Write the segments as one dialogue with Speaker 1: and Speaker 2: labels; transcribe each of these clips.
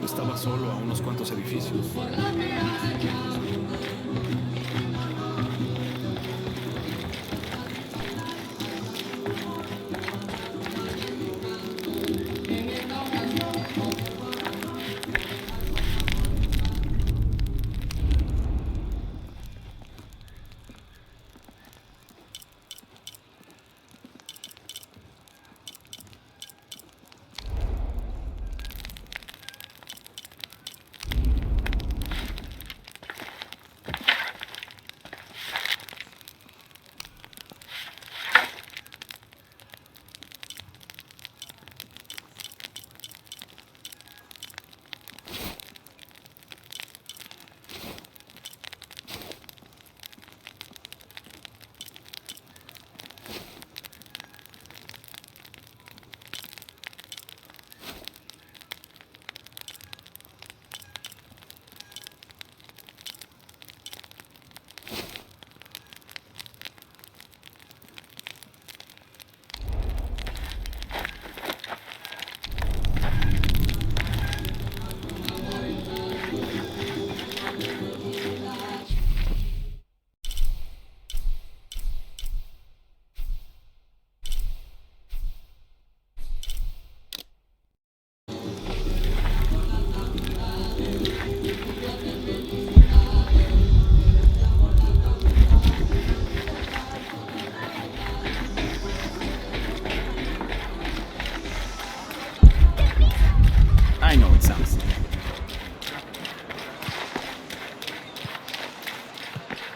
Speaker 1: Estaba solo a unos cuantos edificios. I know it sounds silly.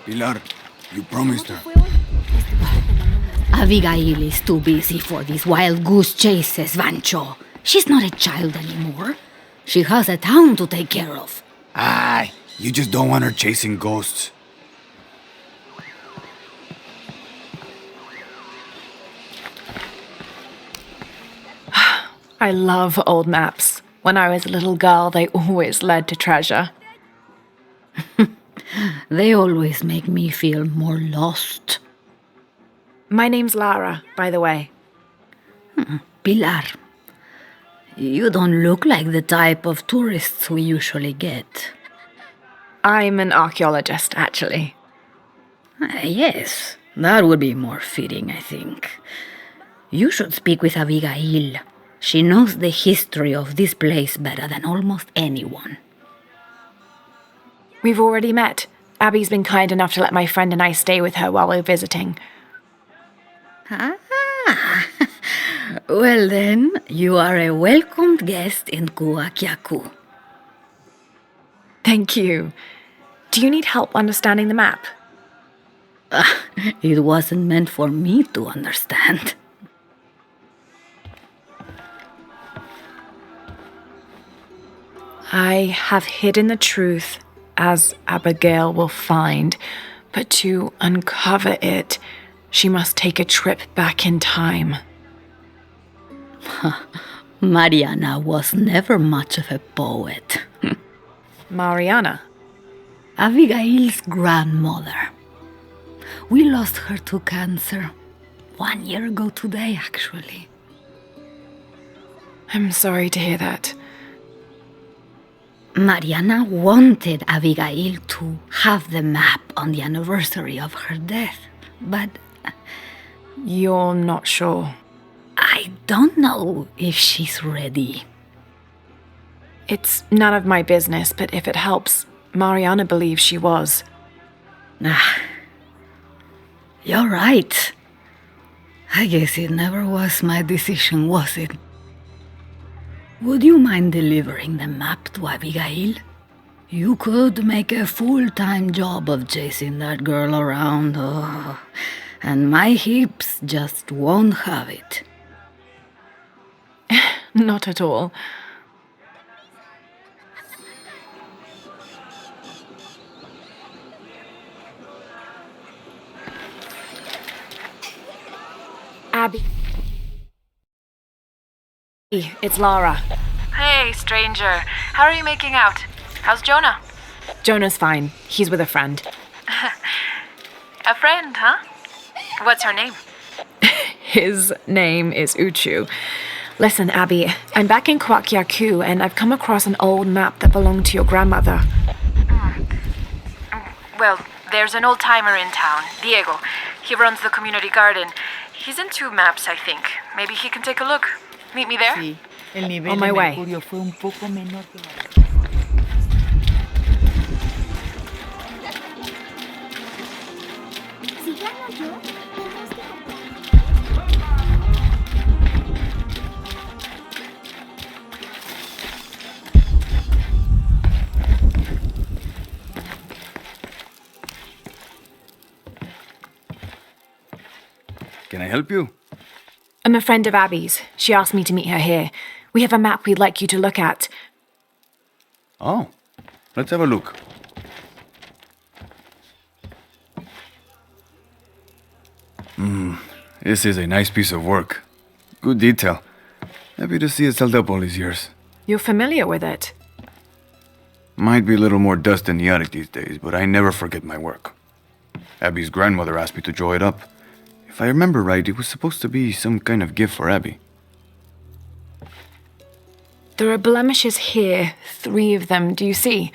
Speaker 2: Pilar, you promised her.
Speaker 3: Abigail is too busy for these wild goose chases, Vancho. She's not a child anymore. She has a town to take care of.
Speaker 2: Aye, you just don't want her chasing ghosts.
Speaker 4: I love old maps. When I was a little girl, they always led to treasure.
Speaker 3: They always make me feel more lost.
Speaker 4: My name's Lara, by the way.
Speaker 3: Pilar, you don't look like the type of tourists we usually get.
Speaker 4: I'm an archaeologist, actually.
Speaker 3: Yes, that would be more fitting, I think. You should speak with Abigail. She knows the history of this place better than almost anyone.
Speaker 4: We've already met. Abby's been kind enough to let my friend and I stay with her while we're visiting.
Speaker 3: Ah, well then, you are a welcomed guest in Kuakyaku.
Speaker 4: Thank you. Do you need help understanding the map?
Speaker 3: It wasn't meant for me to understand.
Speaker 4: I have hidden the truth, as Abigail will find, but to uncover it, she must take a trip back in time.
Speaker 3: Mariana was never much of a poet.
Speaker 4: Mariana?
Speaker 3: Abigail's grandmother. We lost her to cancer 1 year ago today, actually.
Speaker 4: I'm sorry to hear that.
Speaker 3: Mariana wanted Abigail to have the map on the anniversary of her death, but
Speaker 4: You're not sure.
Speaker 3: I don't know if she's ready.
Speaker 4: It's none of my business, but if it helps, Mariana believes she was.
Speaker 3: You're right. I guess it never was my decision, was it? Would you mind delivering the map to Abigail? You could make a full-time job of chasing that girl around, and my hips just won't have it.
Speaker 4: Not at all. Abby. It's Lara.
Speaker 5: Hey, stranger. How are you making out? How's Jonah?
Speaker 4: Jonah's fine. He's with a friend.
Speaker 5: A friend, huh? What's her name?
Speaker 4: His name is Uchu. Listen, Abby, I'm back in Kwakyaku and I've come across an old map that belonged to your grandmother.
Speaker 5: Well, there's an old-timer in town, Diego. He runs the community garden. He's into maps, I think. Maybe he can take a look. Meet me there?
Speaker 6: Sí, el nivel
Speaker 4: On
Speaker 6: de
Speaker 4: my way.
Speaker 6: mercurio fue un poco menor que la...
Speaker 7: Si gano yo, tendrás que comprar.
Speaker 2: Can I help you?
Speaker 4: I'm a friend of Abby's. She asked me to meet her here. We have a map we'd like you to look at.
Speaker 2: Oh, let's have a look. This is a nice piece of work. Good detail. Happy to see it's held up all these years.
Speaker 4: You're familiar with it?
Speaker 2: Might be a little more dust in the attic these days, but I never forget my work. Abby's grandmother asked me to draw it up. If I remember right, it was supposed to be some kind of gift for Abby.
Speaker 4: There are blemishes here, 3 of them, do you see?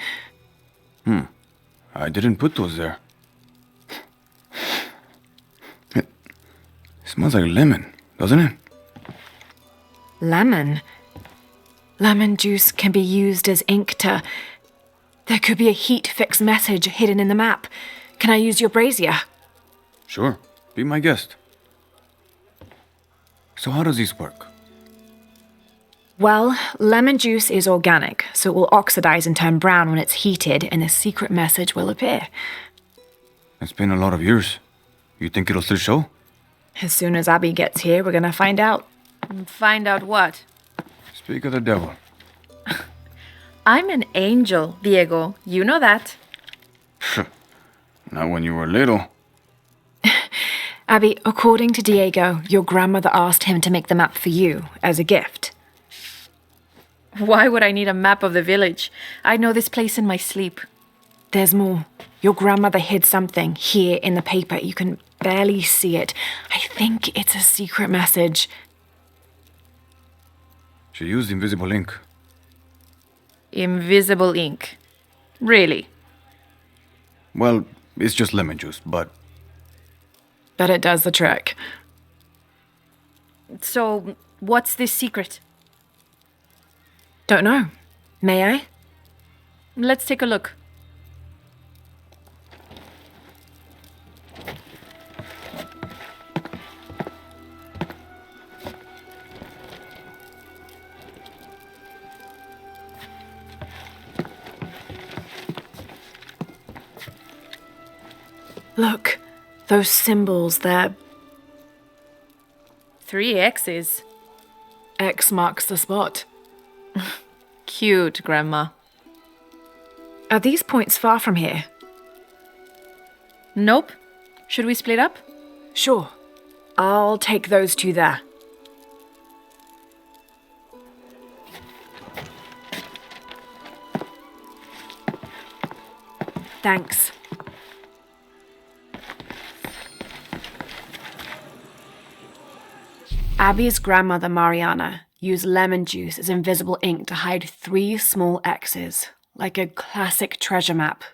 Speaker 2: I didn't put those there. It smells like lemon, doesn't it?
Speaker 4: Lemon? Lemon juice can be used as ink to... There could be a heat-fix message hidden in the map. Can I use your brazier?
Speaker 2: Sure, be my guest. So how does this work?
Speaker 4: Well, lemon juice is organic, so it will oxidize and turn brown when it's heated, and a secret message will appear.
Speaker 2: It's been a lot of years. You think it'll still show?
Speaker 4: As soon as Abby gets here, we're gonna find out.
Speaker 5: Find out what?
Speaker 2: Speak of the devil.
Speaker 5: I'm an angel, Diego. You know that.
Speaker 2: Not when you were little.
Speaker 4: Abby, according to Diego, your grandmother asked him to make the map for you, as a gift.
Speaker 5: Why would I need a map of the village? I know this place in my sleep.
Speaker 4: There's more. Your grandmother hid something here in the paper. You can barely see it. I think it's a secret message.
Speaker 2: She used invisible ink.
Speaker 5: Invisible ink. Really?
Speaker 2: Well, it's just lemon juice, but
Speaker 4: But it does the trick.
Speaker 5: So, what's this secret?
Speaker 4: Don't know. May I?
Speaker 5: Let's take a look.
Speaker 4: Look, those symbols, they're...
Speaker 5: 3 X's.
Speaker 4: X marks the spot.
Speaker 5: Cute, Grandma.
Speaker 4: Are these points far from here?
Speaker 5: Nope. Should we split up?
Speaker 4: Sure. I'll take those 2 there. Thanks. Abby's grandmother, Mariana, used lemon juice as invisible ink to hide 3 small X's, like a classic treasure map.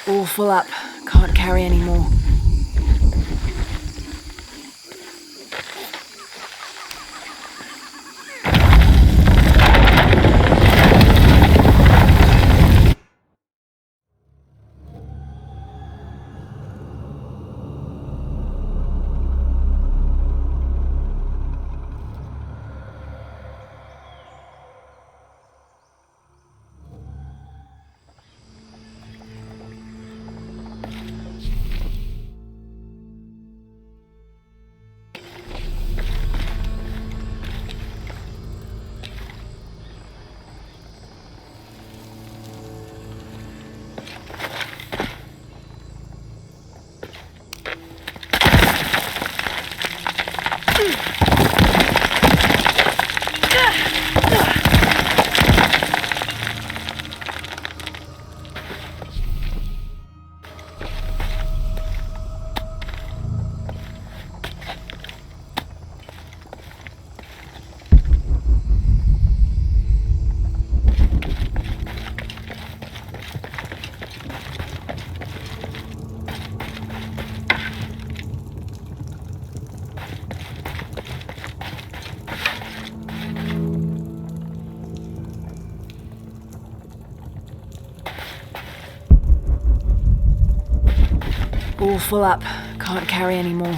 Speaker 4: All full up. Can't carry any more. All full up. Can't carry any more.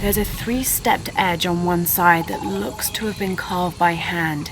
Speaker 4: There's a three-stepped edge on one side that looks to have been carved by hand.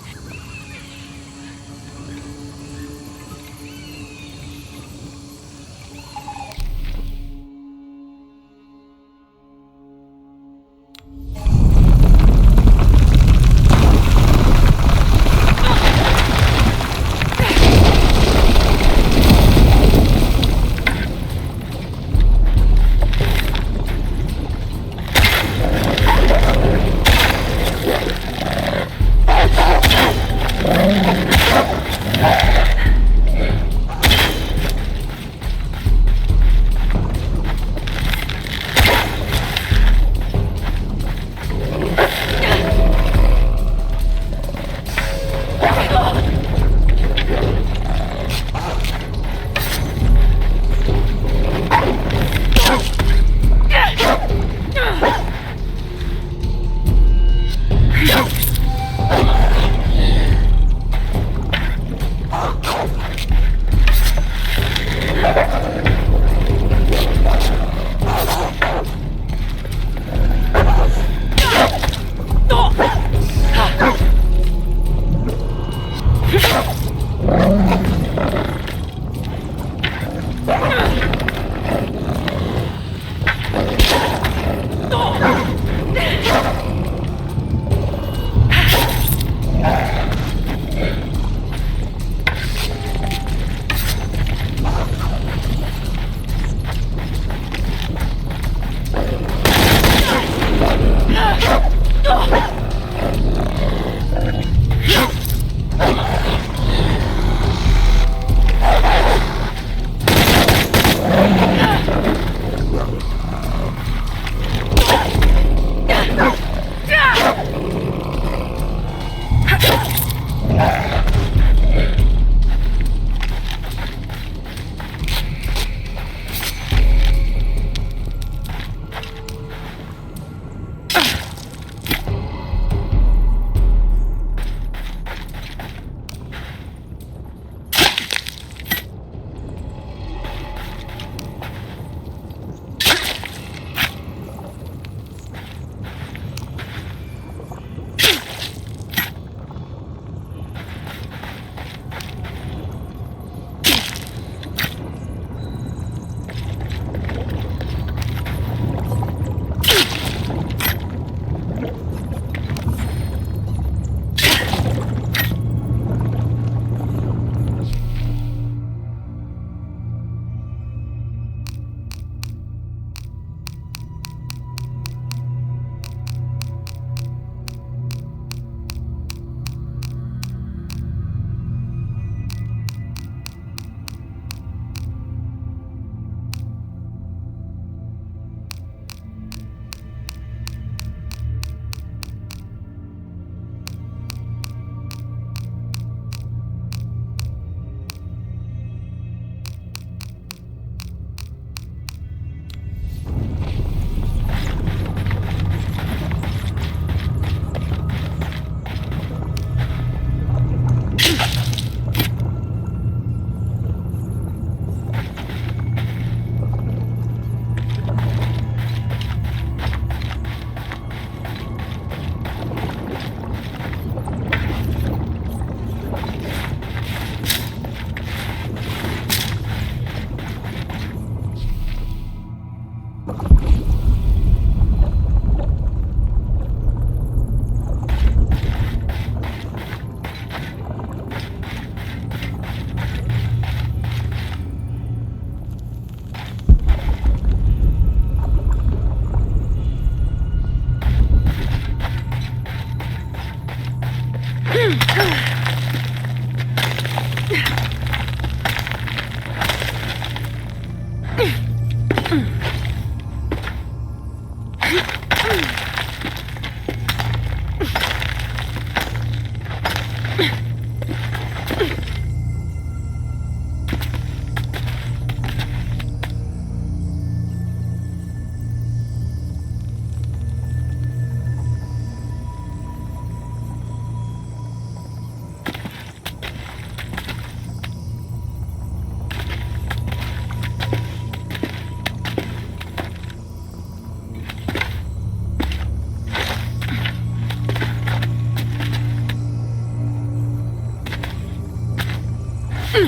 Speaker 4: All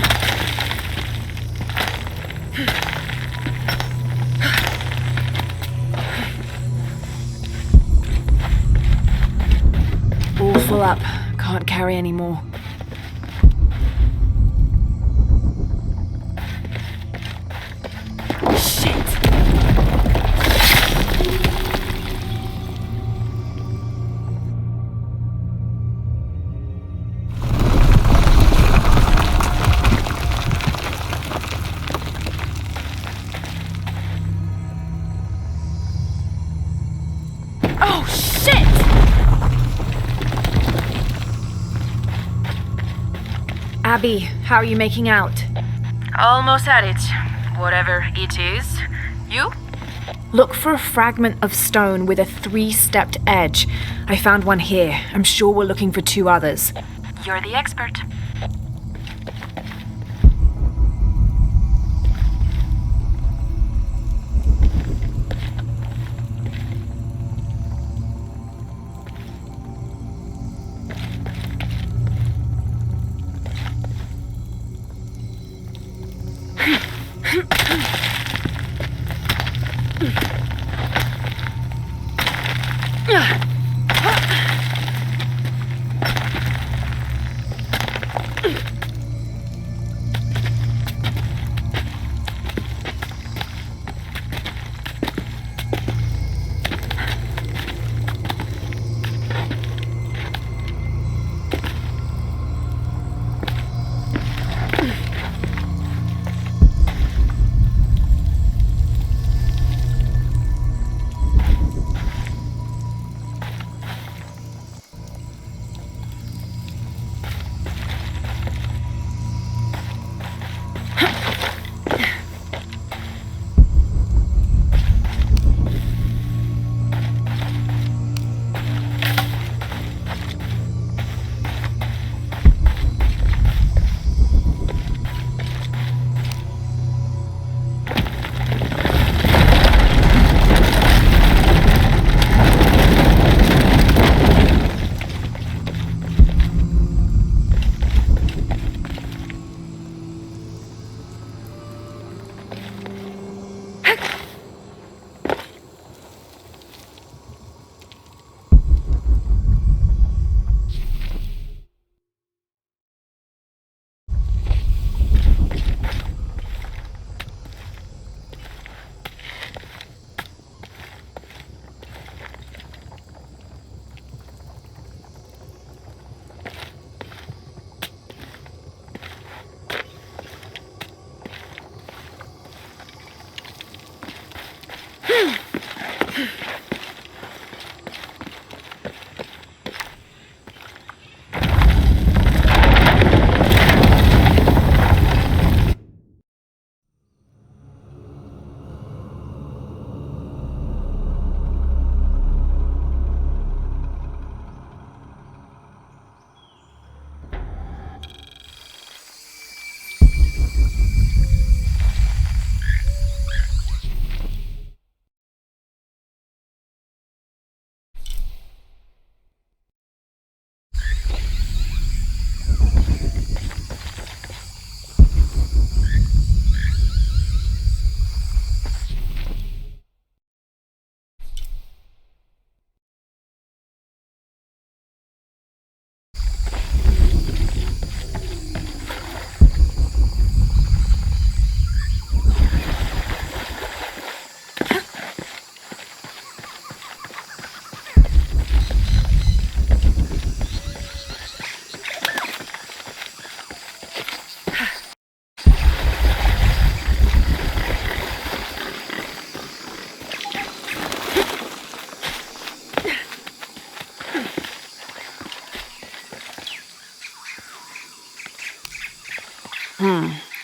Speaker 4: full up. Can't carry any more. Shit! Oh, shit! Abby, how are you making out?
Speaker 5: Almost at it. Whatever it is. You?
Speaker 4: Look for a fragment of stone with a 3-stepped edge. I found one here. I'm sure we're looking for 2 others.
Speaker 5: You're the expert.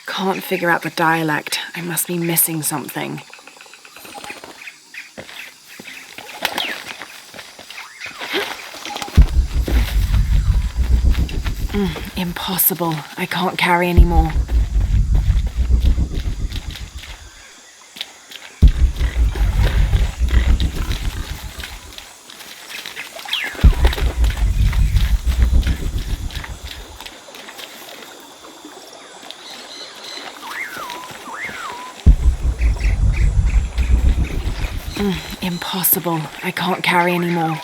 Speaker 4: Can't figure out the dialect. I must be missing something. Impossible. I can't carry any more. impossible. I can't carry anymore.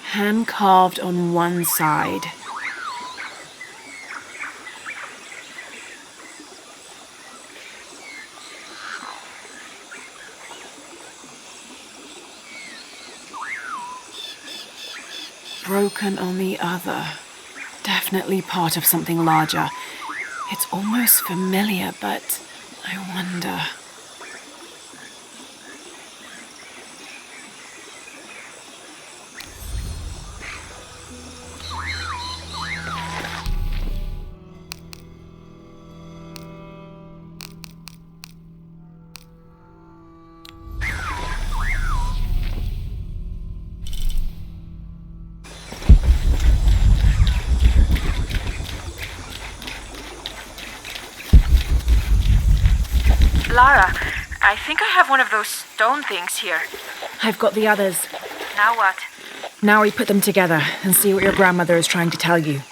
Speaker 4: Hand carved on one side. Broken on the other. Definitely part of something larger. It's almost familiar, but I wonder.
Speaker 5: Lara, I think I have one of those stone things here.
Speaker 4: I've got the others.
Speaker 5: Now what?
Speaker 4: Now we put them together and see what your grandmother is trying to tell you.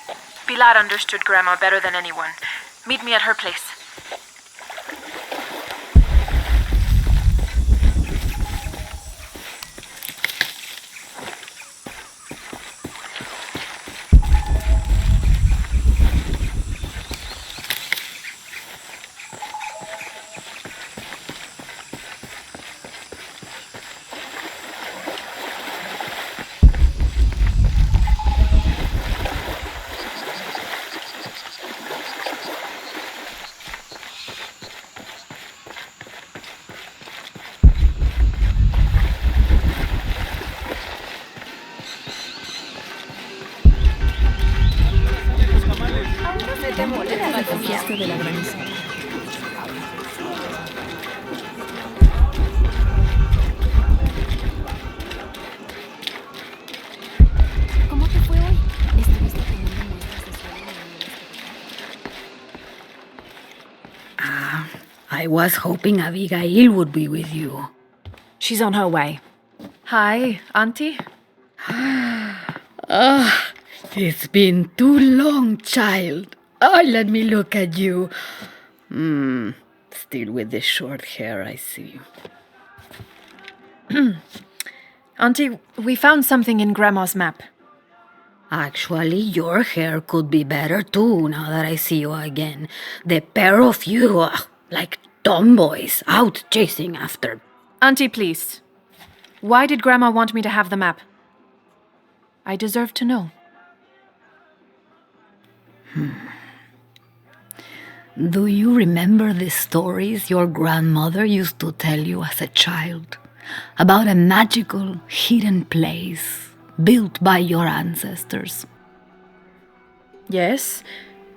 Speaker 5: Pilar understood Grandma better than anyone. Meet me at her place.
Speaker 7: ¿Cómo te fue hoy? Estuviste teniendo muestras de suelo
Speaker 3: I was hoping Abigail would be with you.
Speaker 4: She's on her way.
Speaker 5: Hi, Auntie.
Speaker 3: It's been too long, child. Oh, let me look at you. Still with the short hair, I see.
Speaker 5: Auntie, we found something in Grandma's map.
Speaker 3: Actually, your hair could be better too now that I see you again. The pair of you are like tomboys out chasing after.
Speaker 5: Auntie, please. Why did Grandma want me to have the map? I deserve to know.
Speaker 3: Do you remember the stories your grandmother used to tell you as a child? About a magical hidden place built by your ancestors?
Speaker 5: Yes,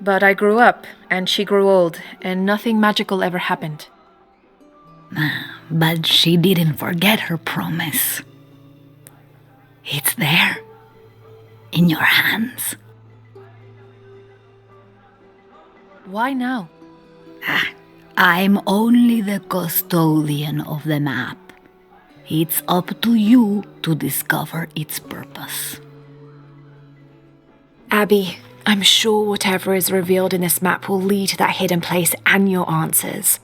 Speaker 5: but I grew up, and she grew old, and nothing magical ever happened.
Speaker 3: But she didn't forget her promise. It's there, in your hands.
Speaker 5: Why now?
Speaker 3: I'm only the custodian of the map. It's up to you to discover its purpose.
Speaker 4: Abby, I'm sure whatever is revealed in this map will lead to that hidden place and your answers.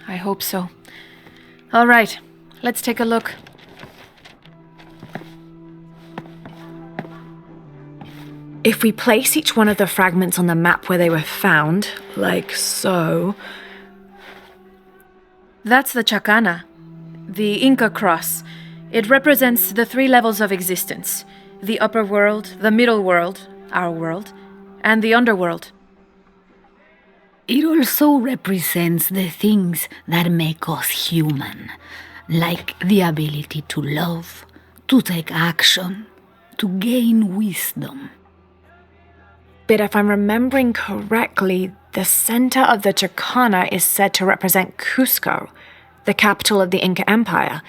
Speaker 5: I hope so. All right, let's take a look.
Speaker 4: If we place each one of the fragments on the map where they were found, like so...
Speaker 5: That's the Chacana, the Inca cross. It represents the 3 levels of existence: the upper world, the middle world, our world, and the underworld.
Speaker 3: It also represents the things that make us human, like the ability to love, to take action, to gain wisdom.
Speaker 4: But if I'm remembering correctly, the center of the Chacana is said to represent Cusco, the capital of the Inca Empire.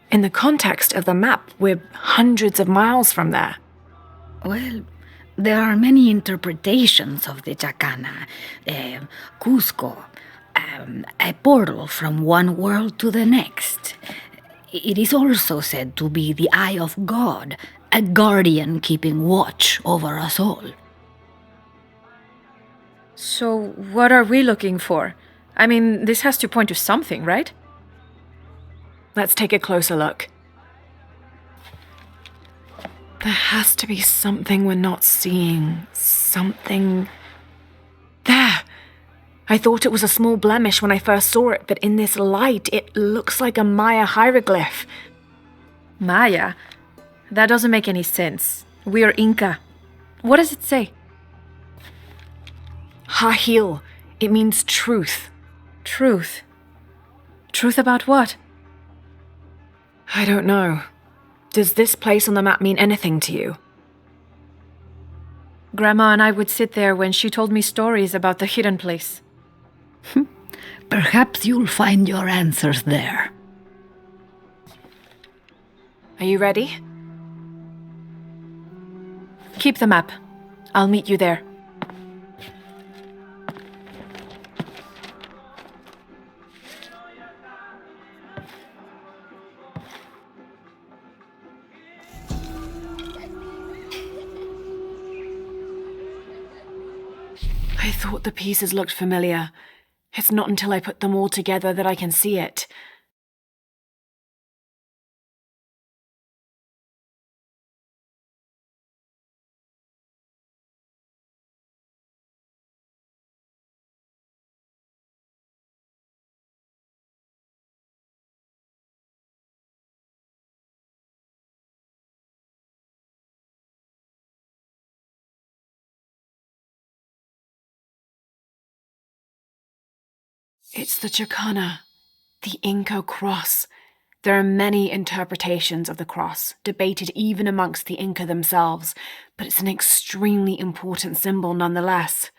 Speaker 4: In the context of the map, we're hundreds of miles from there.
Speaker 3: Well, there are many interpretations of the Chacana. Cusco, a portal from one world to the next. It is also said to be the eye of God, a guardian keeping watch over us all.
Speaker 5: So, what are we looking for? I mean, this has to point to something, right?
Speaker 4: Let's take a closer look. There has to be something we're not seeing. Something... There! I thought it was a small blemish when I first saw it, but in this light, it looks like a Maya hieroglyph.
Speaker 5: Maya? That doesn't make any sense. We are Inca. What does it say?
Speaker 4: Hahil. It means truth.
Speaker 5: Truth. Truth about what?
Speaker 4: I don't know. Does this place on the map mean anything to you?
Speaker 5: Grandma and I would sit there when she told me stories about the hidden place.
Speaker 3: Perhaps you'll find your answers there.
Speaker 4: Are you ready?
Speaker 5: Keep the map. I'll meet you there.
Speaker 4: I thought the pieces looked familiar. It's not until I put them all together that I can see it. It's the Chicana, the Inca cross. There are many interpretations of the cross, debated even amongst the Inca themselves, but it's an extremely important symbol nonetheless.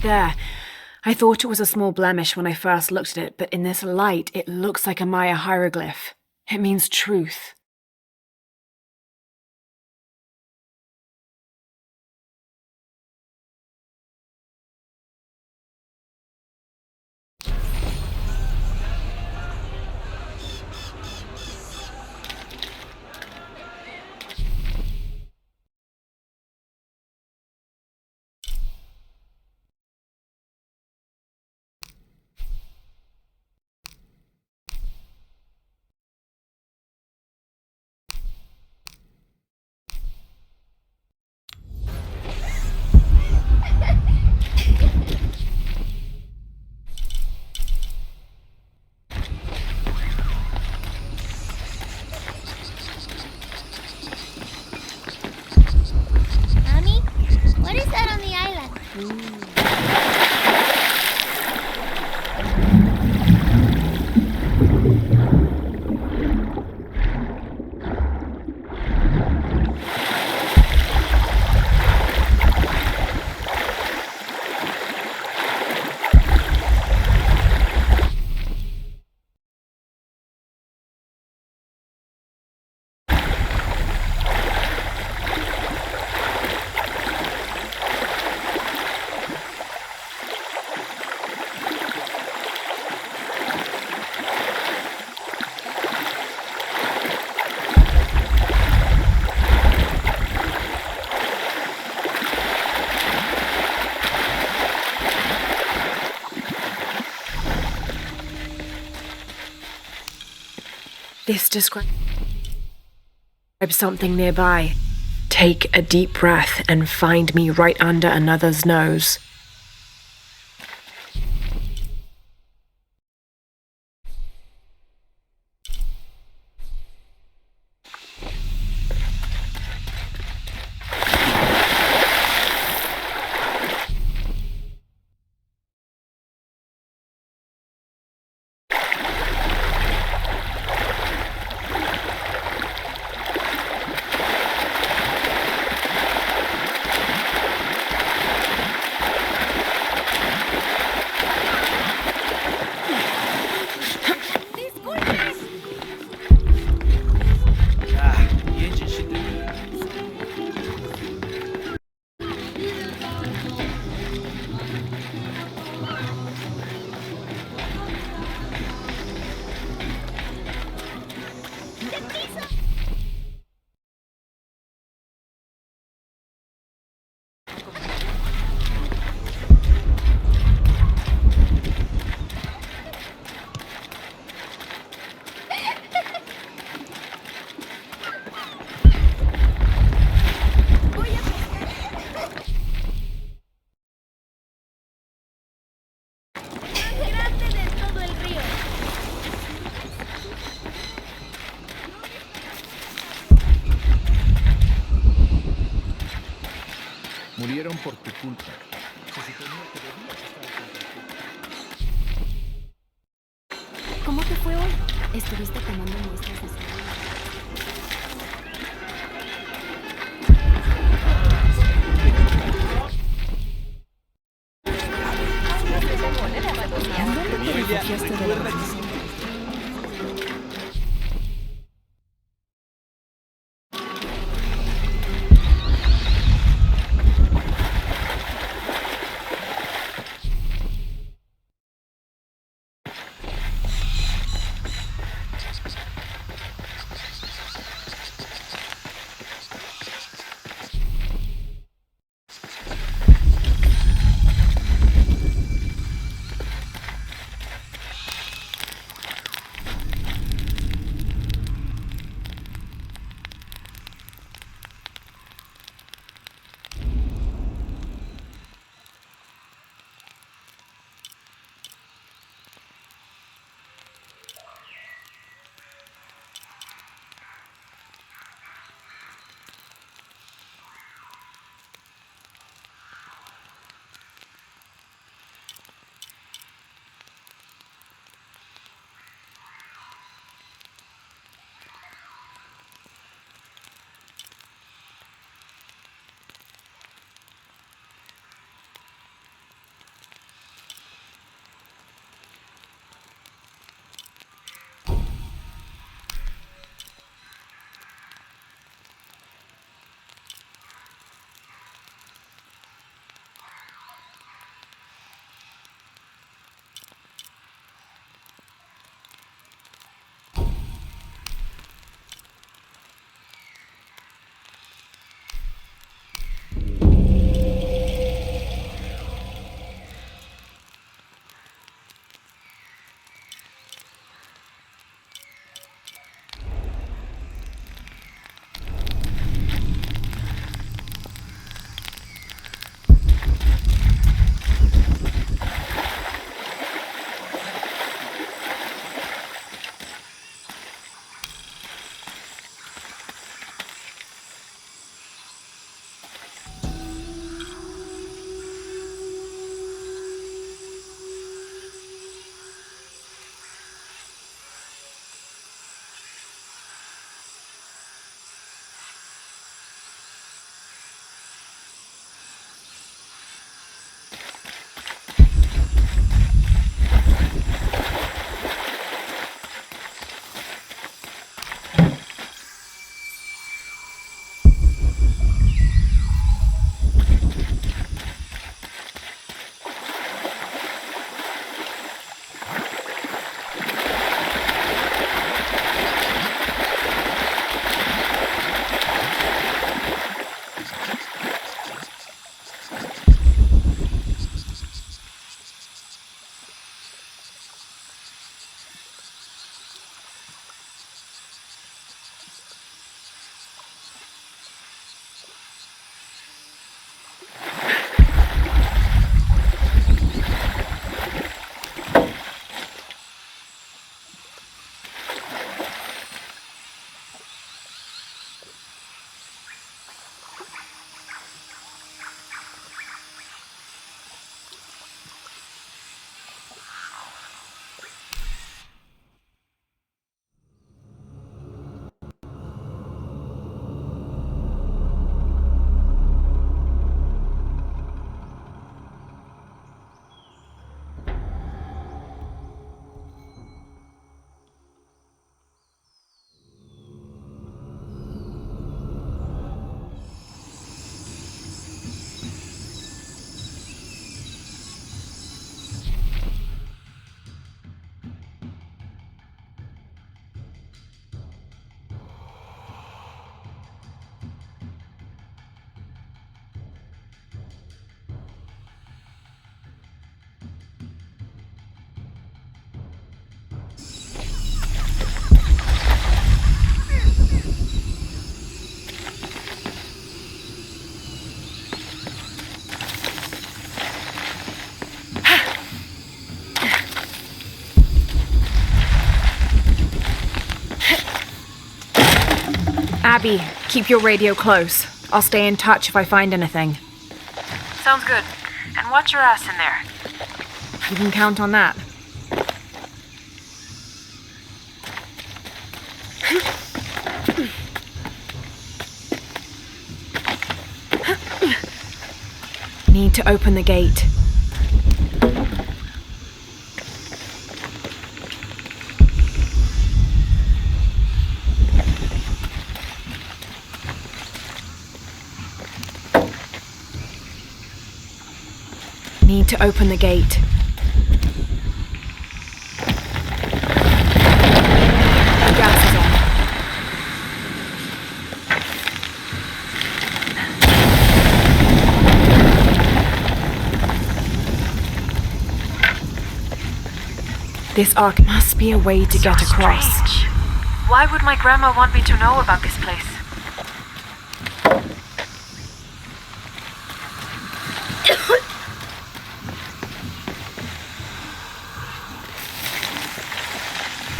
Speaker 4: There. I thought it was a small blemish when I first looked at it, but in this light, it looks like a Maya hieroglyph. It means truth.
Speaker 7: Mommy, what is that on the island? This describes something nearby. Take a deep breath and find me right under another's nose.
Speaker 1: murieron por tu culpa. Se suponía que debías estar contento.
Speaker 8: ¿Cómo te fue hoy? ¿Estuviste tomando muestras de sangre?
Speaker 4: Abby, keep your radio close. I'll stay in touch if I find anything.
Speaker 5: Sounds good. And watch your ass in there.
Speaker 4: You can count on that. Need to open the gate. Need to open the gate. The gas is on. This arc must be a way to get across.
Speaker 5: Strange. Why would my grandma want me to know about this place?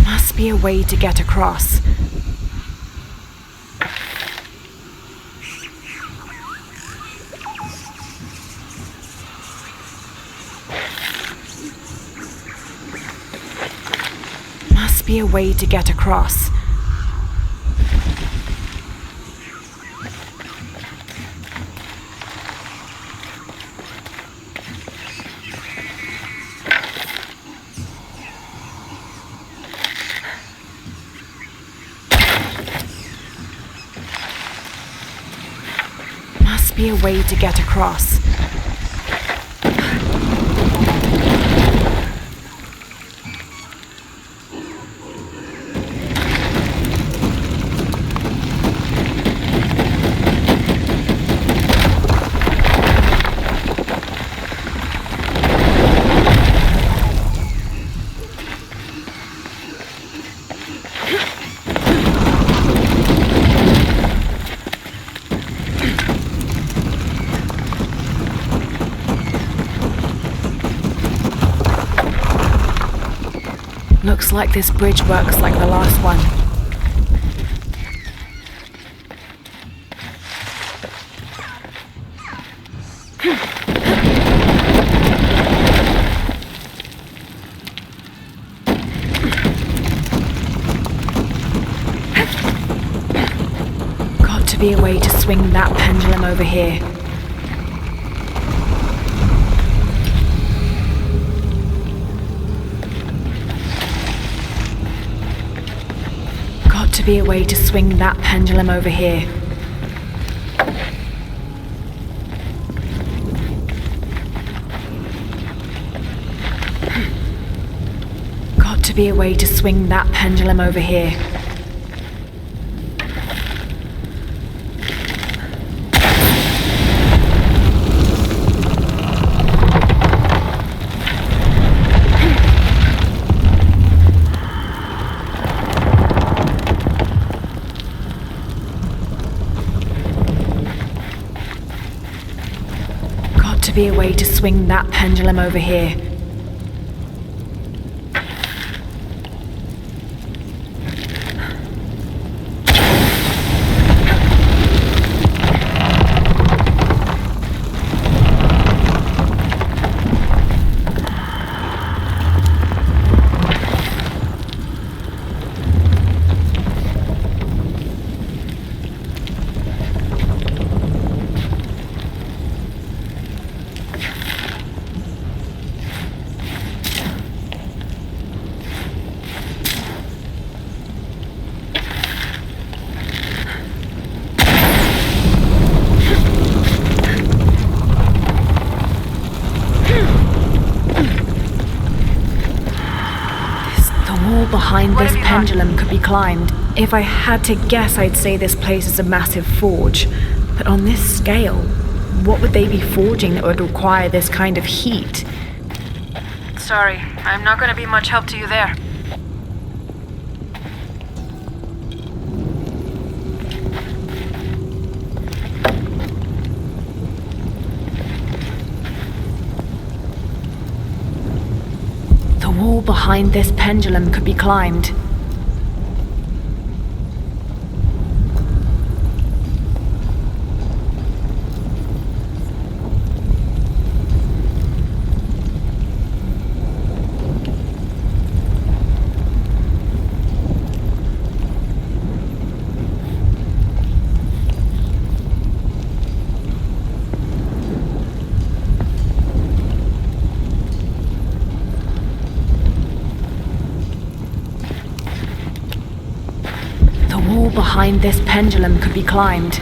Speaker 4: Must be a way to get across. Must be a way to get across. Must be a way to get across. Looks like this bridge works like the last one. Got to be a way to swing that pendulum over here. To be a way to swing that pendulum over here. Got to be a way to swing that pendulum over here. To be a way to swing that pendulum over here. Behind this pendulum could be climbed. If I had to guess, I'd say this place is a massive forge. But on this scale, what would they be forging that would require this kind of heat?
Speaker 5: Sorry, I'm not going to be much help to you there.
Speaker 4: The wall behind this pendulum could be climbed.
Speaker 7: behind this pendulum could be climbed.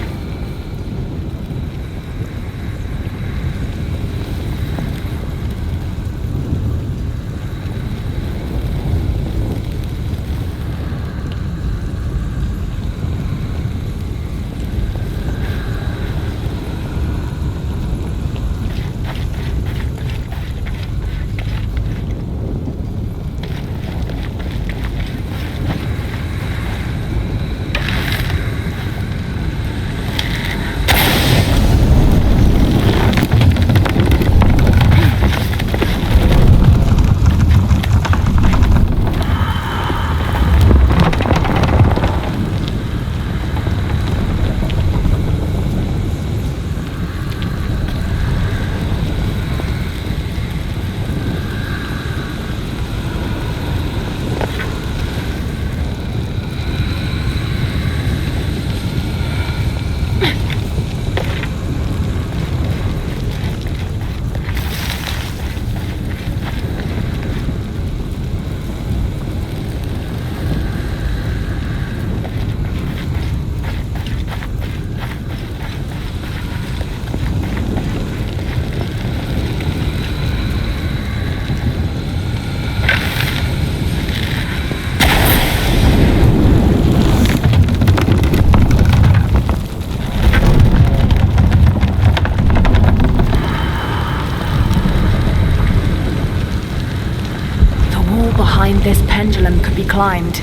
Speaker 7: This pendulum could be climbed.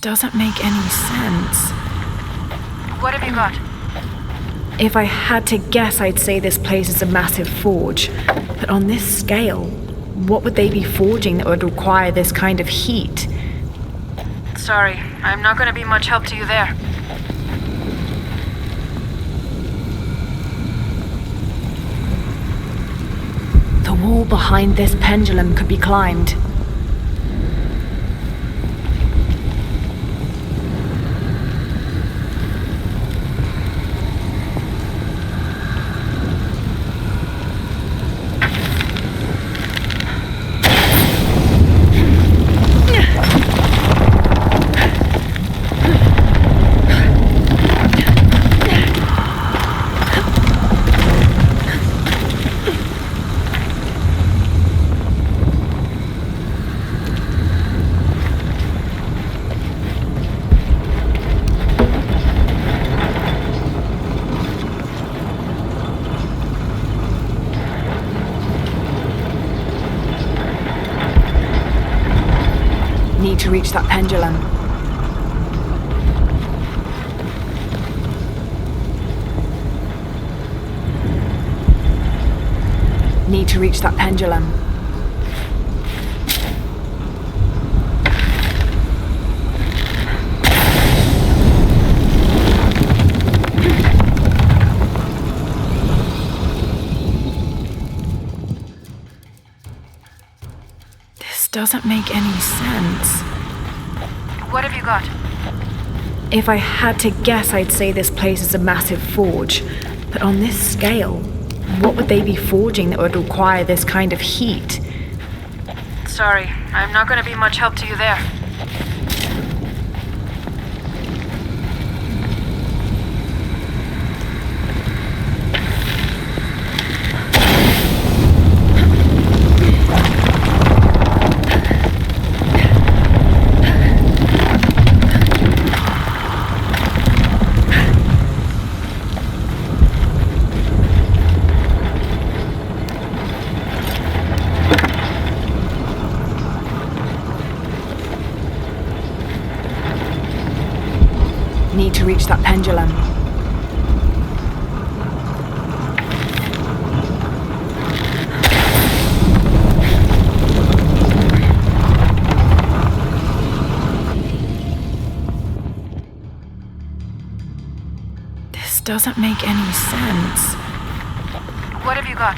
Speaker 7: Doesn't make any sense.
Speaker 5: What have you got?
Speaker 7: If I had to guess, I'd say this place is a massive forge. But on this scale, what would they be forging that would require this kind of heat?
Speaker 5: Sorry, I'm not going to be much help to you there.
Speaker 7: The wall behind this pendulum could be climbed. Need to reach that pendulum. Need to reach that pendulum. This doesn't make any sense.
Speaker 5: What have you got?
Speaker 7: If I had to guess, I'd say this place is a massive forge. But on this scale, what would they be forging that would require this kind of heat?
Speaker 5: Sorry, I'm not going to be much help to you there.
Speaker 7: Need to reach that pendulum. doesn't make any sense.
Speaker 5: What have you got?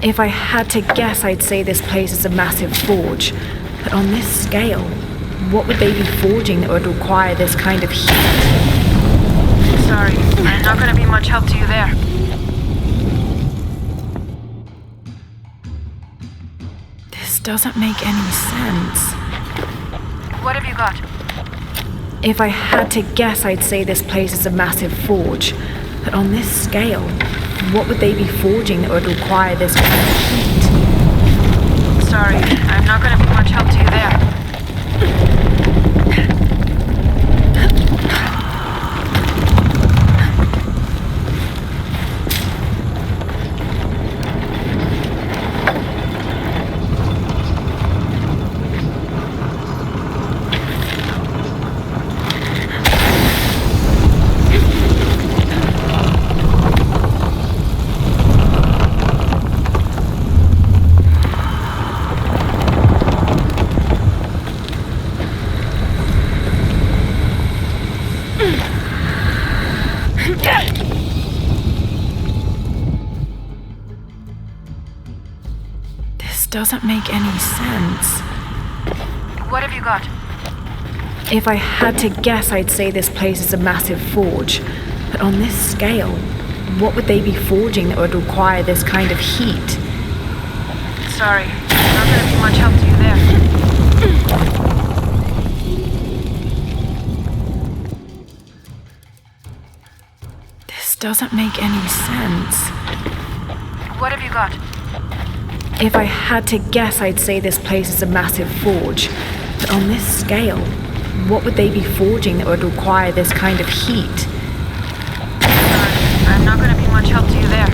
Speaker 7: If I had to guess, I'd say this place is a massive forge. But on this scale, what would they be forging that would require this kind of heat?
Speaker 5: Sorry, I'm not gonna be much help to you there.
Speaker 7: This doesn't make any sense.
Speaker 5: What have you got?
Speaker 7: If I had to guess, I'd say this place is a massive forge. But on this scale, what would they be forging that would require this kind of heat?
Speaker 5: Sorry, I'm not gonna be much help to you there.
Speaker 7: This doesn't make any sense.
Speaker 5: What have you got?
Speaker 7: If I had to guess, I'd say this place is a massive forge. But on this scale, what would they be forging that would require this kind of heat?
Speaker 5: Sorry, I'm not gonna be much help to you there.
Speaker 7: This doesn't make any sense.
Speaker 5: What have you got?
Speaker 7: If I had to guess, I'd say this place is a massive forge. But on this scale, what would they be forging that would require this kind of heat?
Speaker 5: Sorry, I'm not gonna be much help to you there.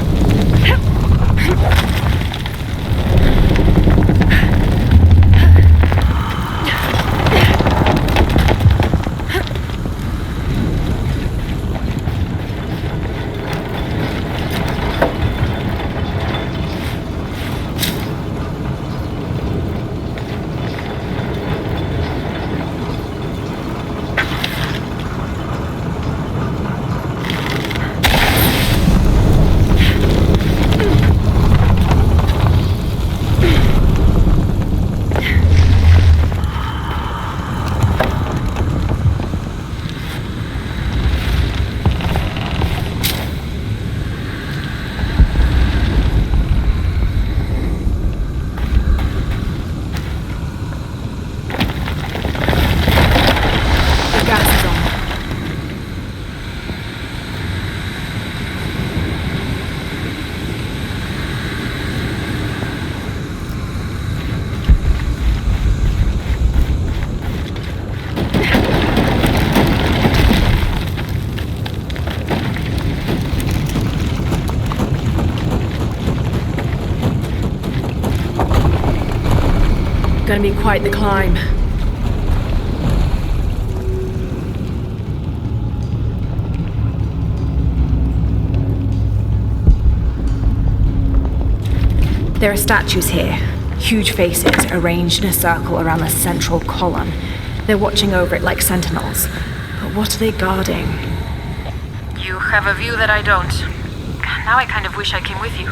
Speaker 7: Gonna be quite the climb. There are statues here, huge faces arranged in a circle around the central column. They're watching over it like sentinels. But what are they guarding?
Speaker 5: You have a view that I don't. Now I kind of wish I came with you.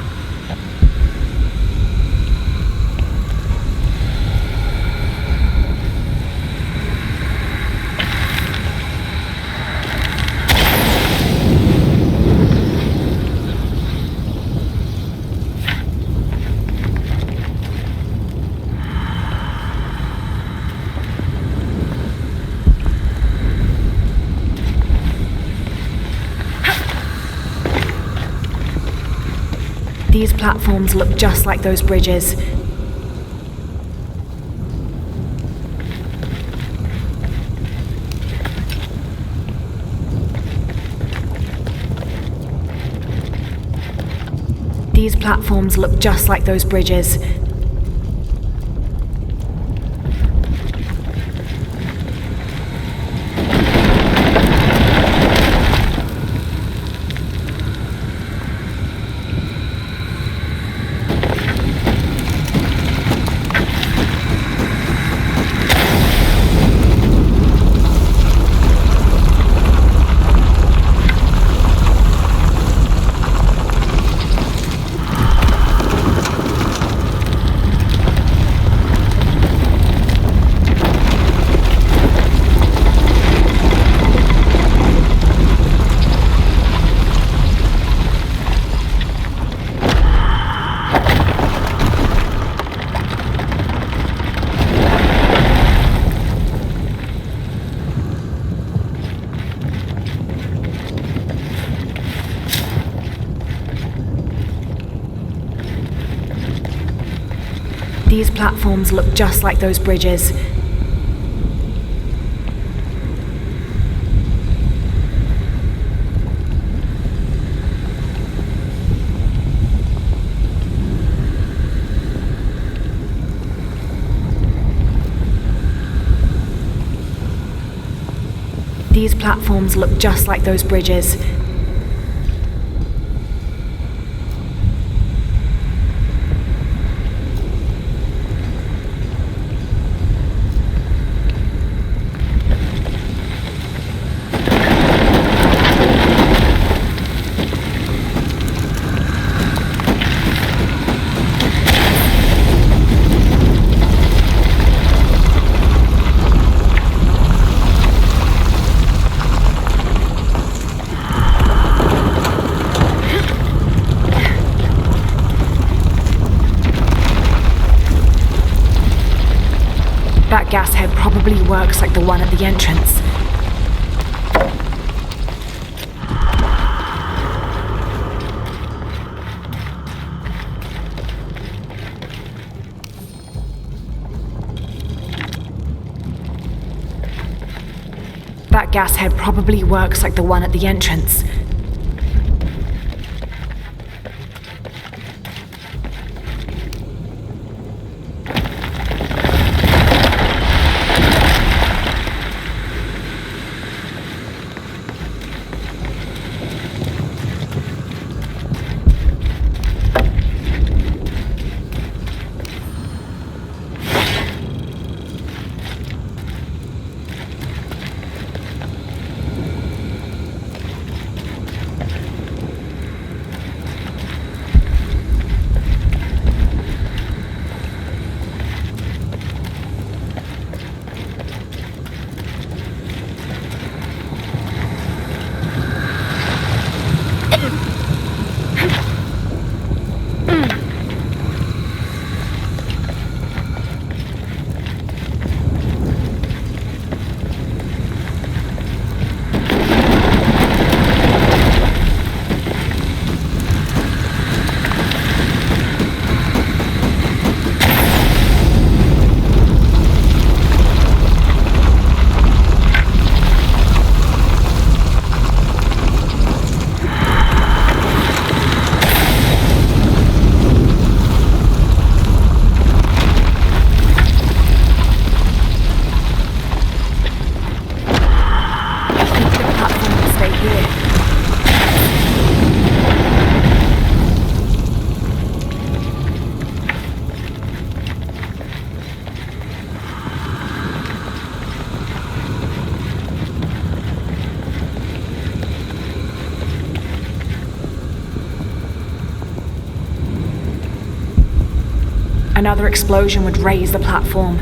Speaker 7: These platforms look just like those bridges. These platforms look just like those bridges. These platforms look just like those bridges. These platforms look just like those bridges. That gas head probably works like the one at the entrance. That gas head probably works like the one at the entrance. Another explosion would raise the platform.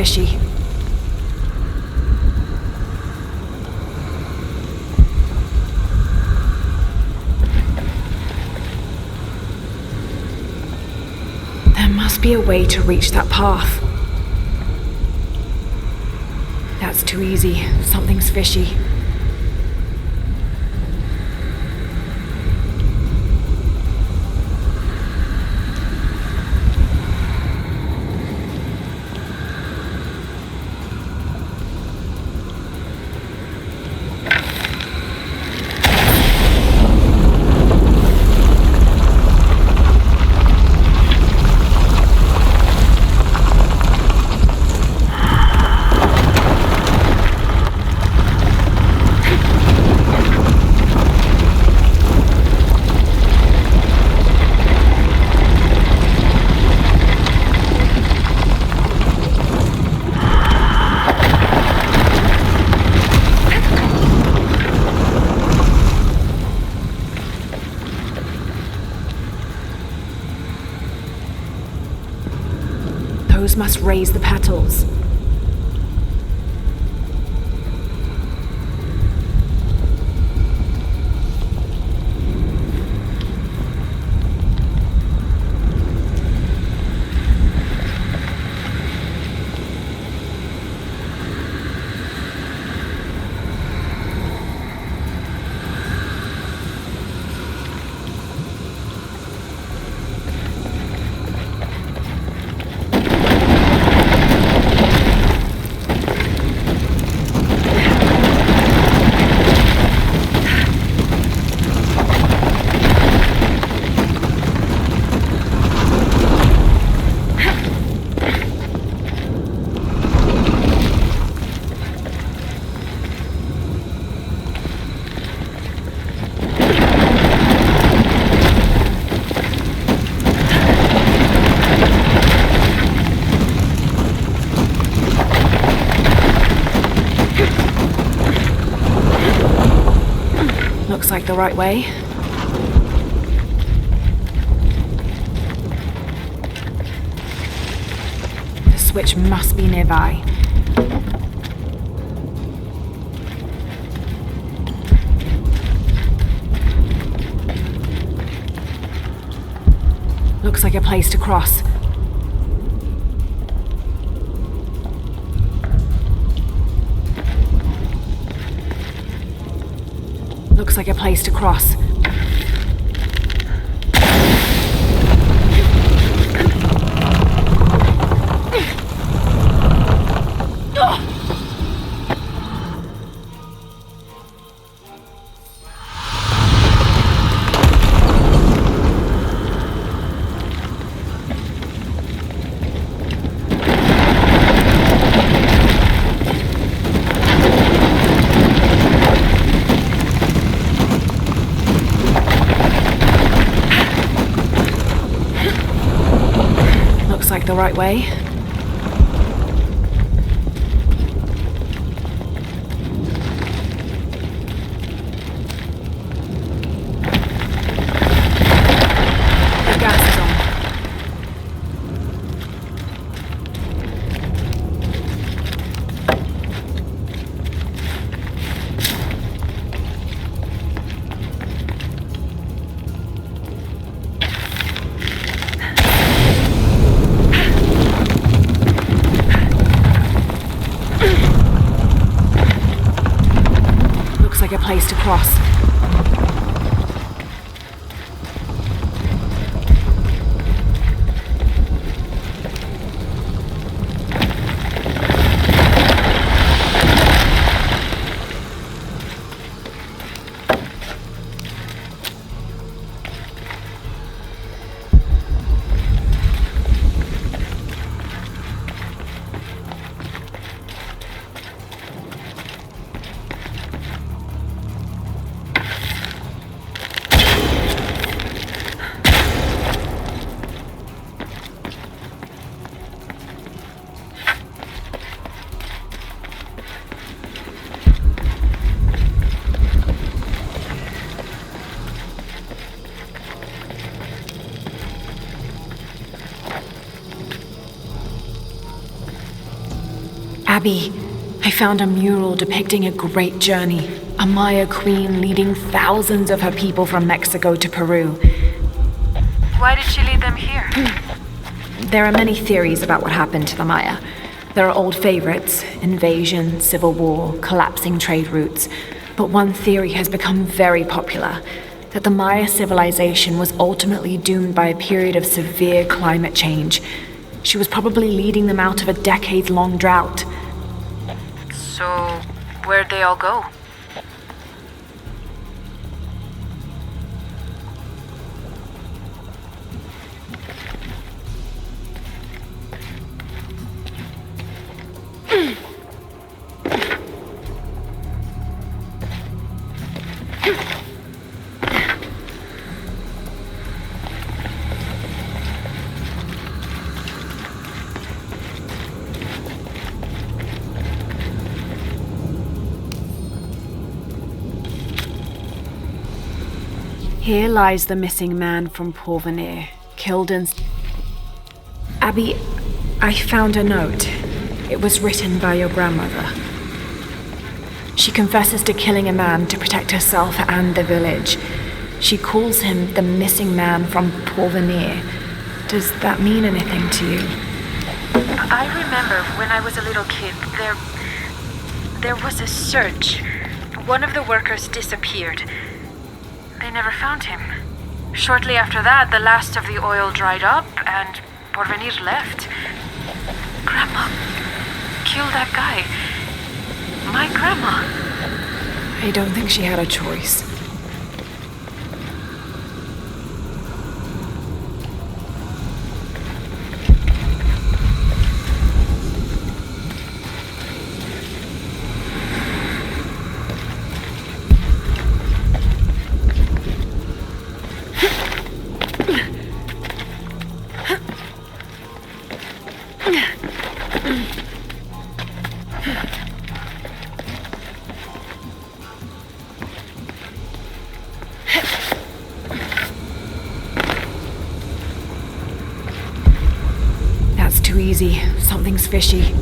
Speaker 4: fishy. There must be a way to reach that path. That's too easy. Something's fishy. Those must raise the petals. Looks like the right way. The switch must be nearby. Looks like a place to cross. Looks like a place to cross. Looks like the right way. The gas is on. Looks like a place to cross.
Speaker 7: Abby, I found a mural depicting a great journey. A Maya queen leading thousands of her people from Mexico to Peru.
Speaker 5: Why did she lead them here?
Speaker 7: There are many theories about what happened to the Maya. There are old favorites: invasion, civil war, collapsing trade routes. But one theory has become very popular, that the Maya civilization was ultimately doomed by a period of severe climate change. She was probably leading them out of a decade-long drought.
Speaker 5: So, where'd they all go?
Speaker 7: Here lies the missing man from Porvenir, killed in... Abby, I found a note. It was written by your grandmother. She confesses to killing a man to protect herself and the village. She calls him the missing man from Porvenir. Does that mean anything to you?
Speaker 5: I remember when I was a little kid, there was a search. One of the workers disappeared. They never found him. Shortly after that, the last of the oil dried up and Porvenir left. Grandma killed that guy. My grandma.
Speaker 7: I don't think she had a choice. Too easy. Something's fishy.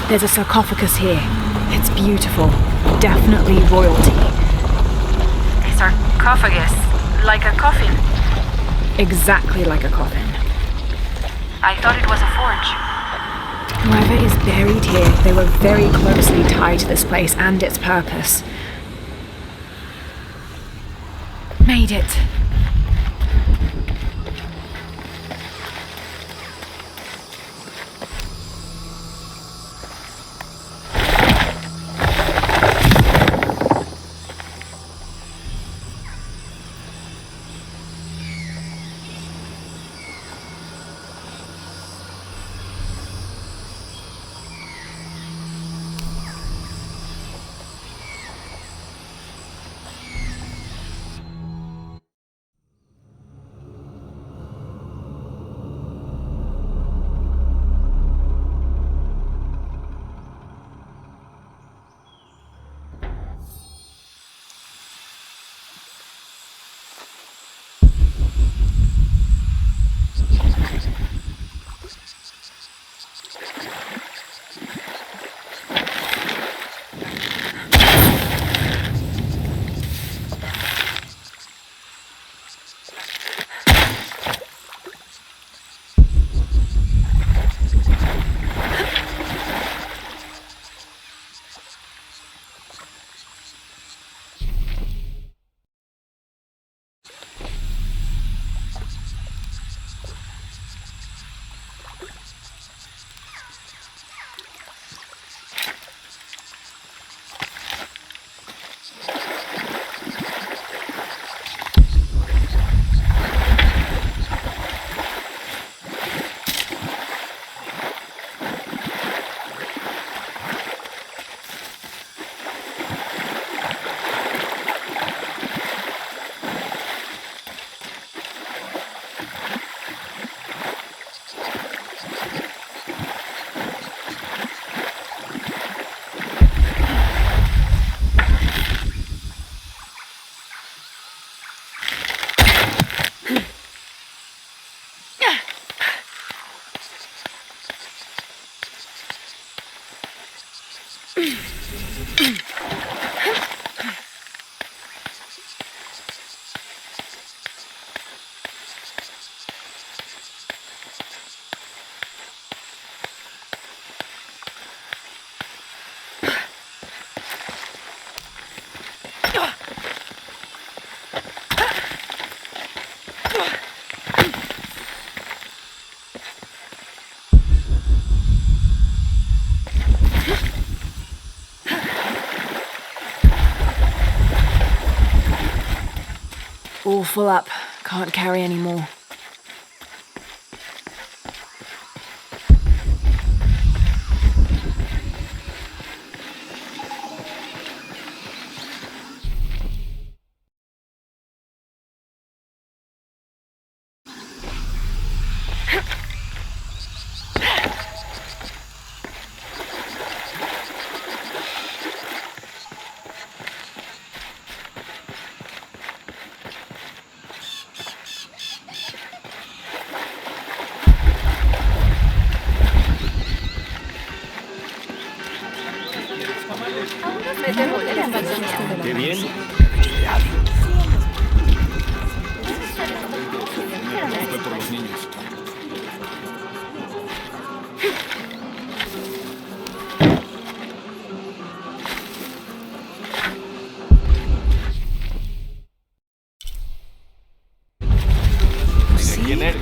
Speaker 7: There's a sarcophagus here. It's beautiful. Definitely royalty.
Speaker 5: A sarcophagus, like a coffin.
Speaker 7: Exactly like a coffin.
Speaker 5: I thought it was a forge.
Speaker 7: Whoever is buried here, they were very closely tied to this place and its purpose. Made it. All full up. Can't carry any more.
Speaker 1: Qué bien. Estoy por los niños. ¿De quién eres?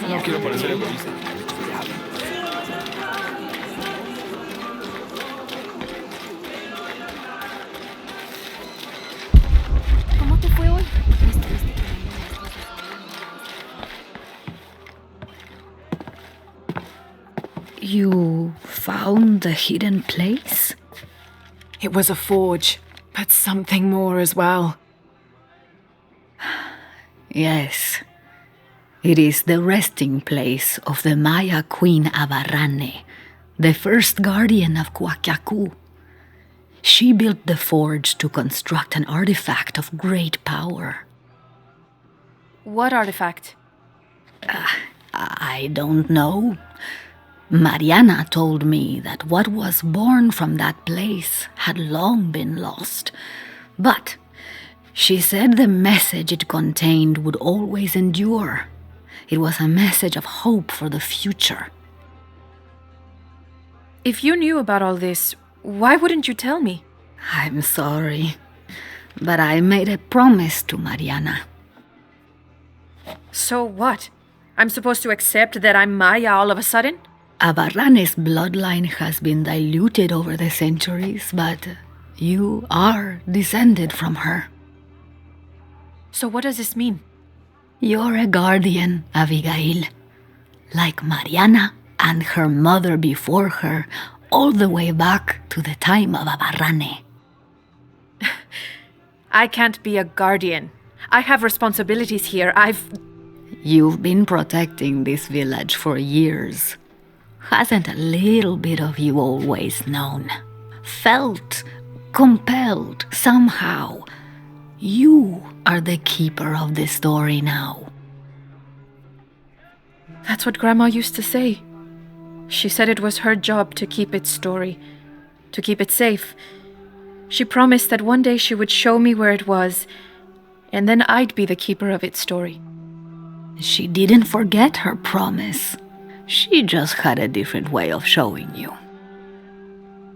Speaker 1: No quiero parecer egoísta.
Speaker 8: ¿Cómo te fue hoy?
Speaker 3: You found the hidden place?
Speaker 7: It was a forge, but something more as well.
Speaker 3: Yes. It is the resting place of the Maya queen Abarrane, the first guardian of Kwakiaku. She built the forge to construct an artifact of great power.
Speaker 5: What artifact?
Speaker 3: I don't know. Mariana told me that what was born from that place had long been lost, but she said the message it contained would always endure. It was a message of hope for the future.
Speaker 5: If you knew about all this, why wouldn't you tell me?
Speaker 3: I'm sorry, but I made a promise to Mariana.
Speaker 5: So what? I'm supposed to accept that I'm Maya all of a sudden?
Speaker 3: Abarrane's bloodline has been diluted over the centuries, but you are descended from her.
Speaker 5: So what does this mean?
Speaker 3: You're a guardian, Abigail. Like Mariana and her mother before her, all the way back to the time of Abarrane.
Speaker 5: I can't be a guardian. I have responsibilities here.
Speaker 3: You've been protecting this village for years. Hasn't a little bit of you always known? Felt compelled somehow? You are the keeper of the story now.
Speaker 5: That's what Grandma used to say. She said it was her job to keep its story, to keep it safe. She promised that one day she would show me where it was, and then I'd be the keeper of its story.
Speaker 3: She didn't forget her promise. She just had a different way of showing you.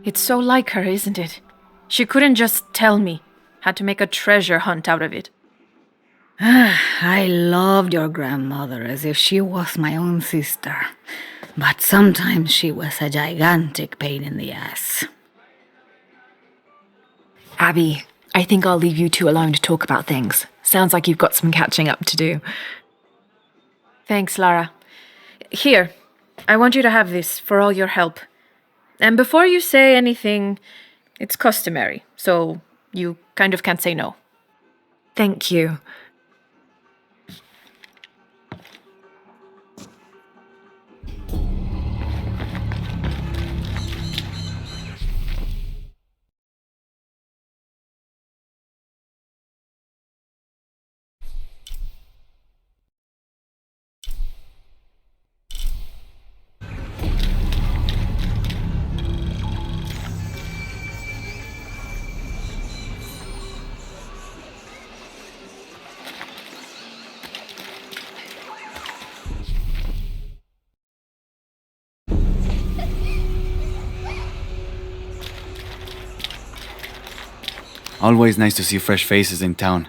Speaker 5: It's so like her, isn't it? She couldn't just tell me. Had to make a treasure hunt out of it.
Speaker 3: I loved your grandmother as if she was my own sister. But sometimes she was a gigantic pain in the ass.
Speaker 7: Abby, I think I'll leave you two alone to talk about things. Sounds like you've got some catching up to do.
Speaker 5: Thanks, Lara. Here, I want you to have this for all your help. And before you say anything, it's customary, so you kind of can't say no.
Speaker 7: Thank you.
Speaker 2: Always nice to see fresh faces in town.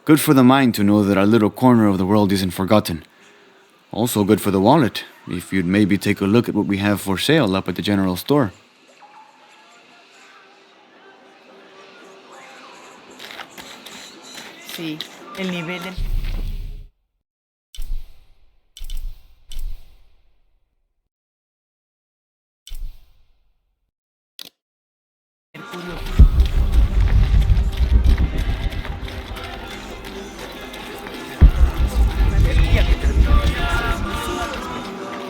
Speaker 2: Good for the mind to know that our little corner of the world isn't forgotten. Also good for the wallet, if you'd maybe take a look at what we have for sale up at the general store.
Speaker 6: Sí, el nivel de...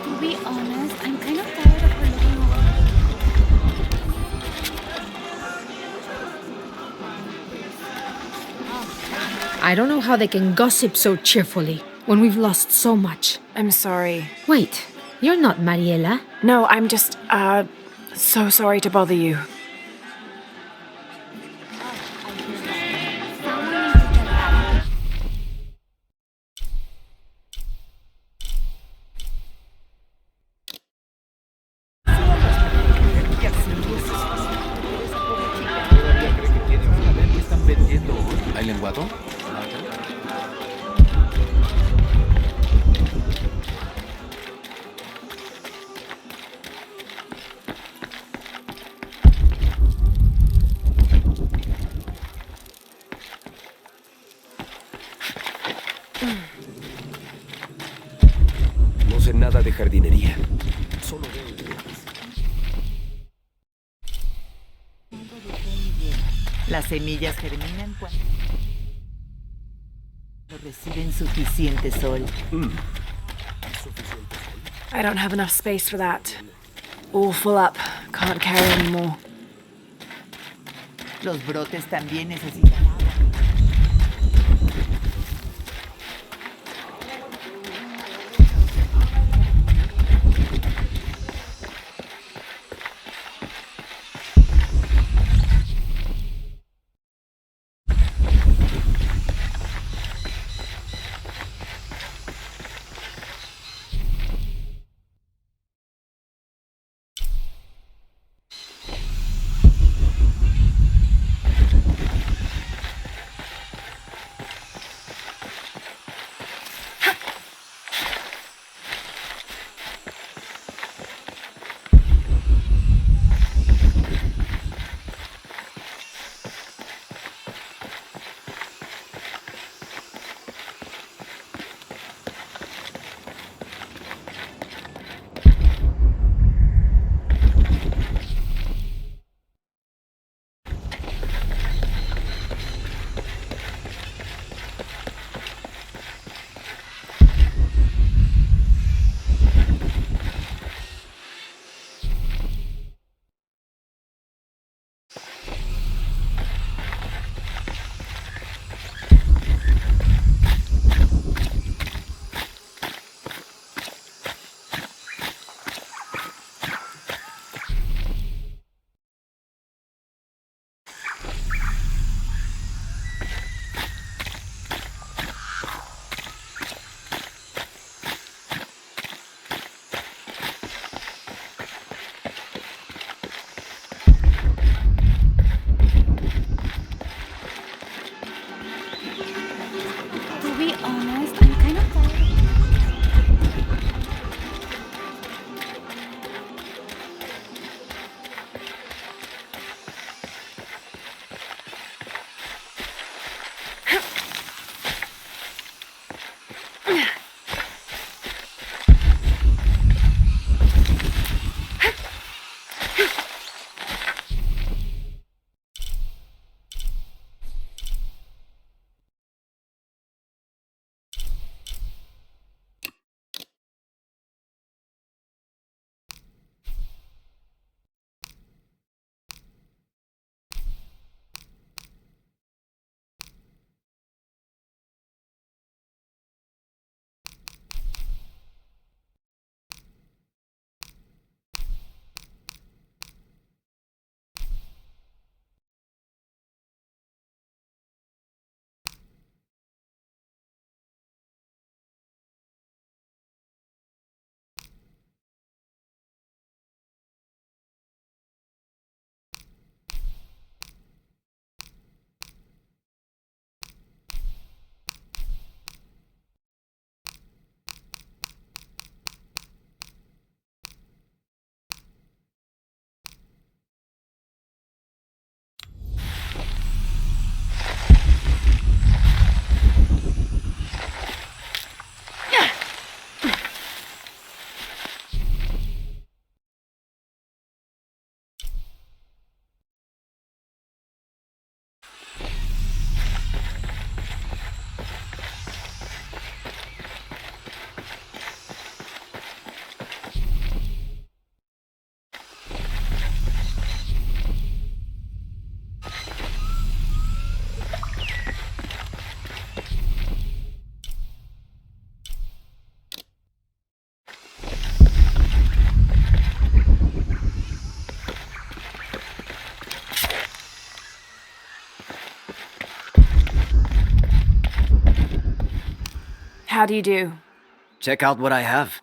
Speaker 8: To be honest, I'm kind of tired of her looking over.
Speaker 7: I don't know how they can gossip so cheerfully when we've lost so much.
Speaker 4: I'm sorry.
Speaker 7: Wait, you're not Mariela?
Speaker 4: No, I'm just, so sorry to bother you.
Speaker 9: ¿Hay lenguado?
Speaker 10: No sé nada de jardinería. Solo veo...
Speaker 6: Las semillas germinan cuando reciben suficiente sol.
Speaker 4: I don't have enough space for that. All full up. Can't carry anymore.
Speaker 6: Los brotes también necesitan agua.
Speaker 4: How do you do?
Speaker 9: Check out what I have.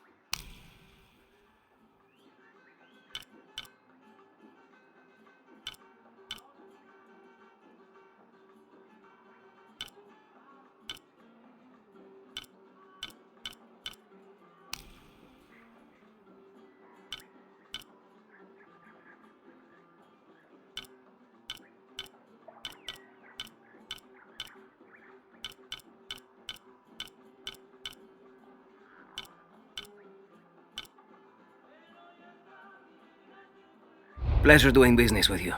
Speaker 9: Pleasure doing business with you.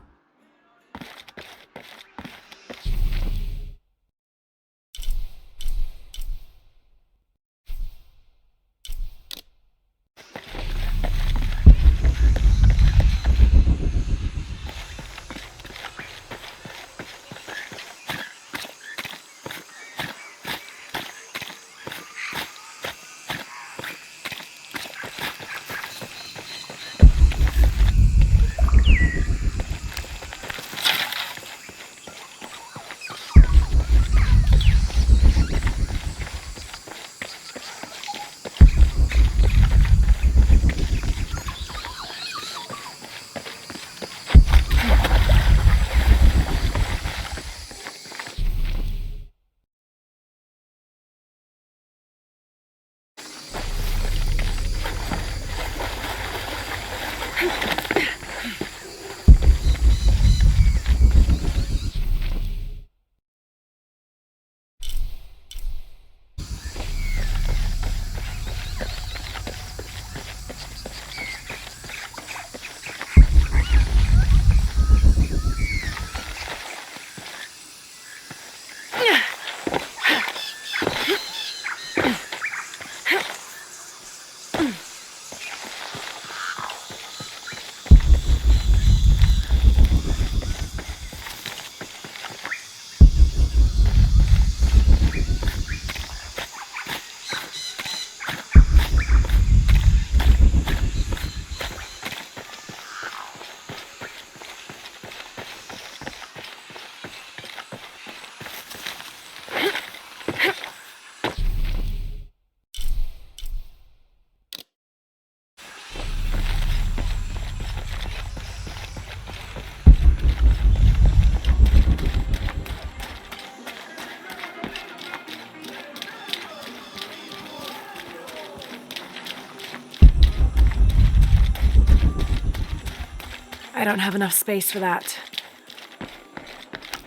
Speaker 4: I don't have enough space for that.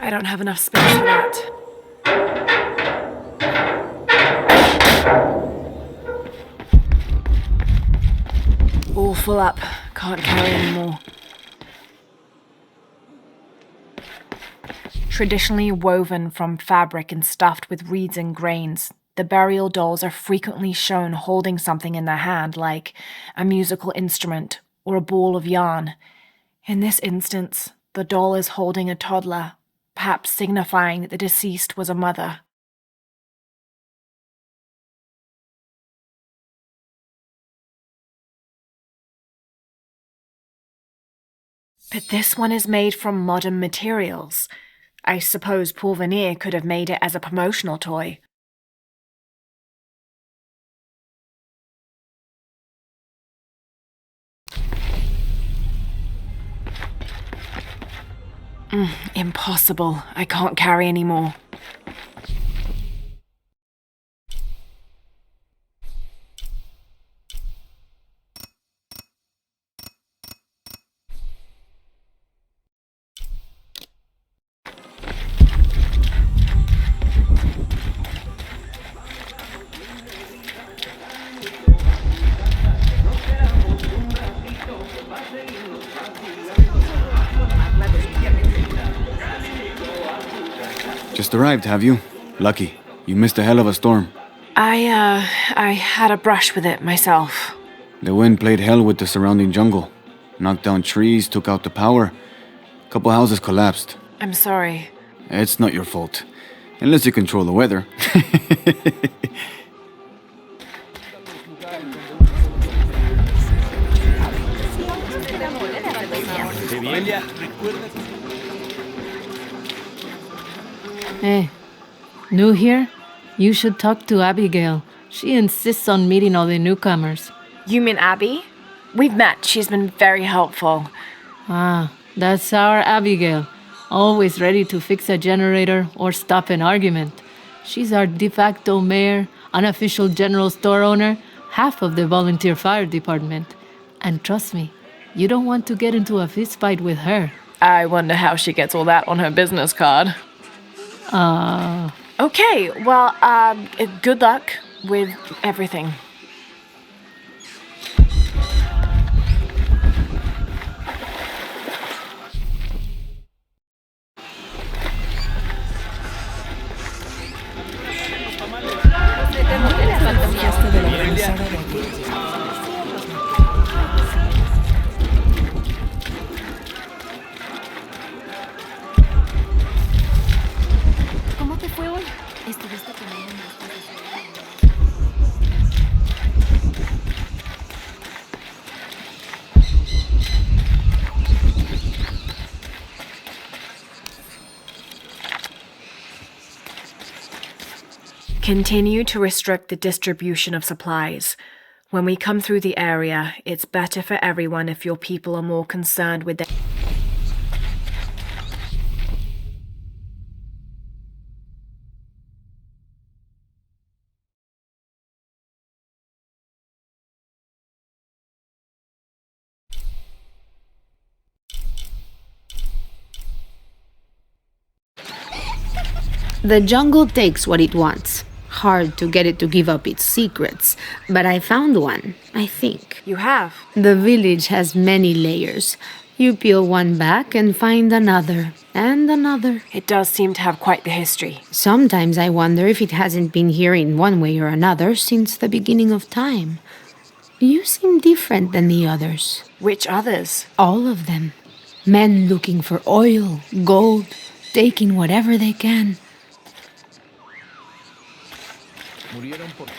Speaker 4: I don't have enough space for that. All full up. Can't carry anymore. Traditionally woven from fabric and stuffed with reeds and grains, the burial dolls are frequently shown holding something in their hand, like a musical instrument or a ball of yarn. In this instance, the doll is holding a toddler, perhaps signifying that the deceased was a mother. But this one is made from modern materials. I suppose Paul Veneer could have made it as a promotional toy. Impossible. I can't carry anymore.
Speaker 2: Just arrived, have you? Lucky. You missed a hell of a storm.
Speaker 4: I had a brush with it myself.
Speaker 2: The wind played hell with the surrounding jungle. Knocked down trees, took out the power. A couple houses collapsed.
Speaker 4: I'm sorry.
Speaker 2: It's not your fault. Unless you control the weather.
Speaker 3: Hey, new here? You should talk to Abigail.
Speaker 1: She insists on meeting all the newcomers.
Speaker 4: You mean Abby? We've met. She's been very helpful.
Speaker 1: Ah, that's our Abigail. Always ready to fix a generator or stop an argument. She's our de facto mayor, unofficial general store owner, half of the volunteer fire department. And trust me, you don't want to get into a fist fight with her.
Speaker 4: I wonder how she gets all that on her business card. Okay, well, good luck with everything.
Speaker 8: ¿Cómo te fue hoy? Estuviste comiendo más cosas.
Speaker 4: Continue to restrict the distribution of supplies. When we come through the area, it's better for everyone if your people are more concerned with their...
Speaker 11: The jungle takes what it wants. Hard to get it to give up its secrets, but I found one, I think.
Speaker 4: You have?
Speaker 11: The village has many layers. You peel one back and find another, and another.
Speaker 4: It does seem to have quite the history.
Speaker 11: Sometimes I wonder if it hasn't been here in one way or another since the beginning of time. You seem different than the others.
Speaker 4: Which others?
Speaker 11: All of them. Men looking for oil, gold, taking whatever they can.
Speaker 10: Murieron por tu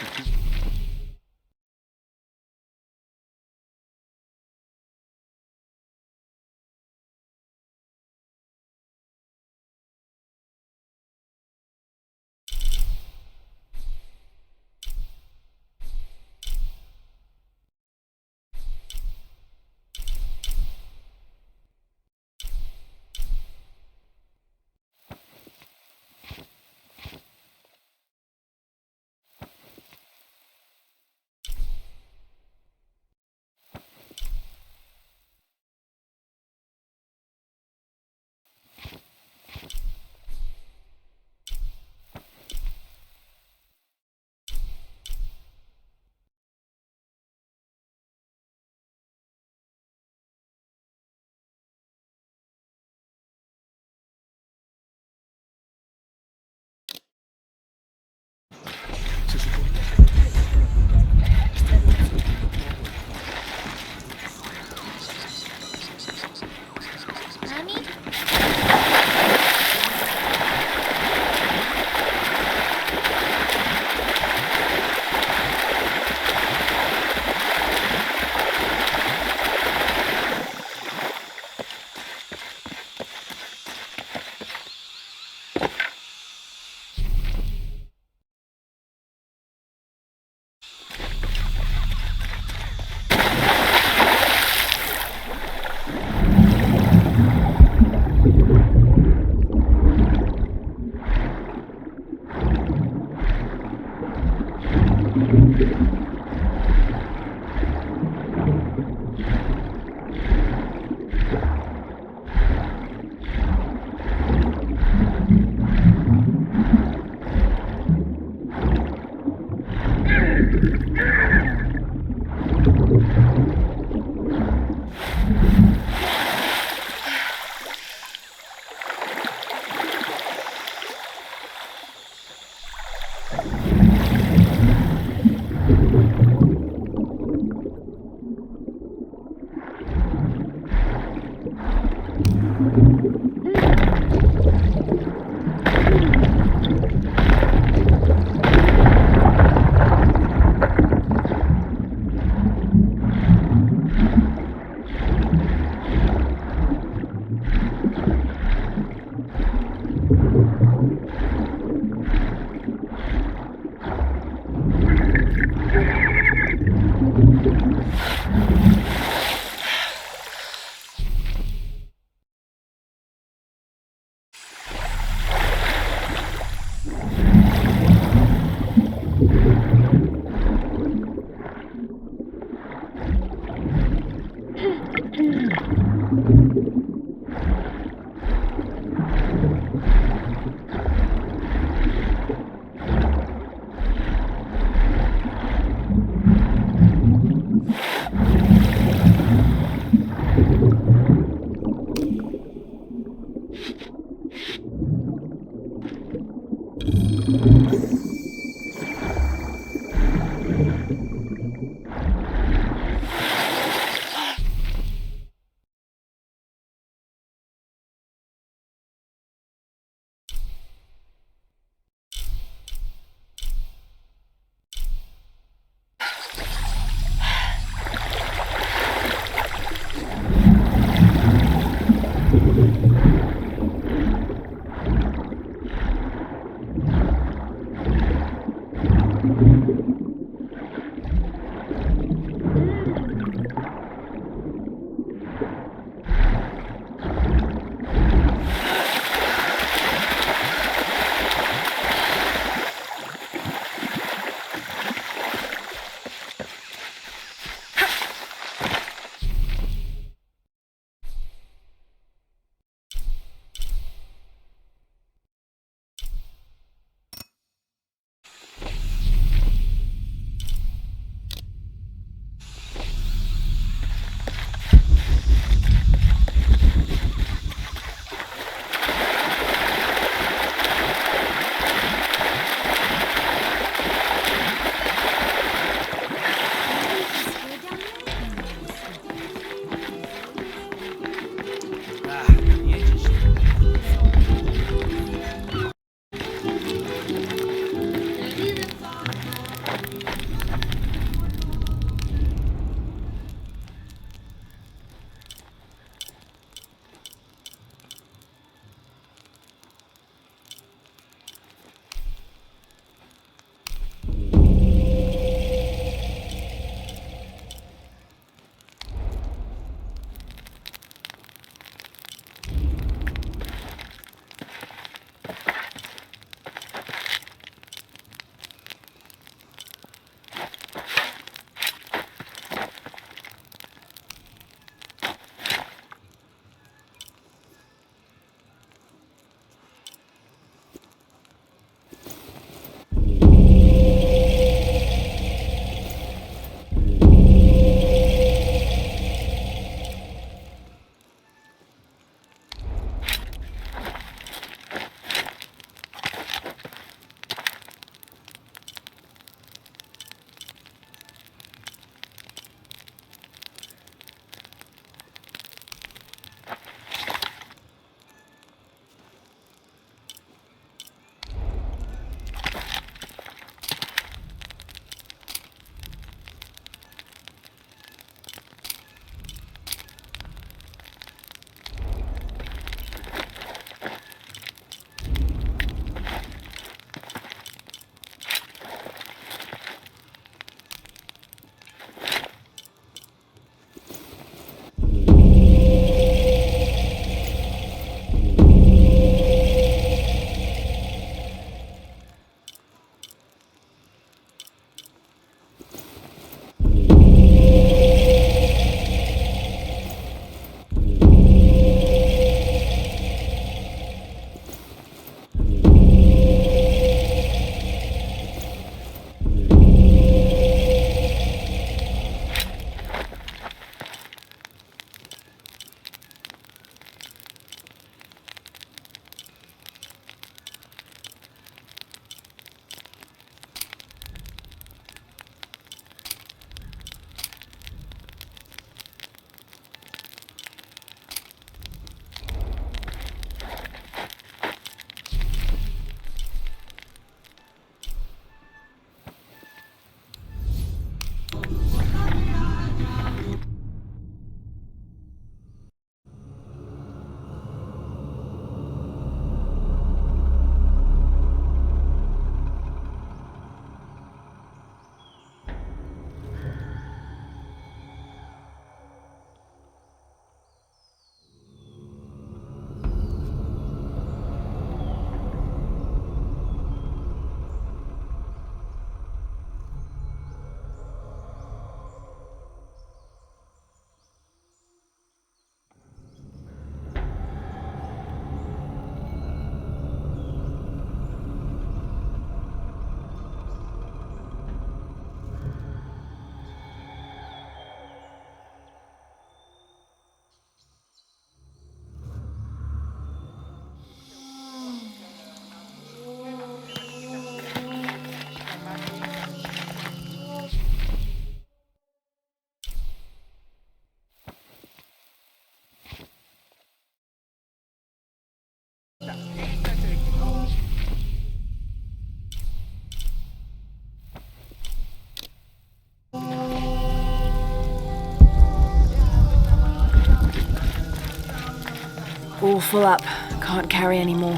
Speaker 7: All full up. Can't carry any more.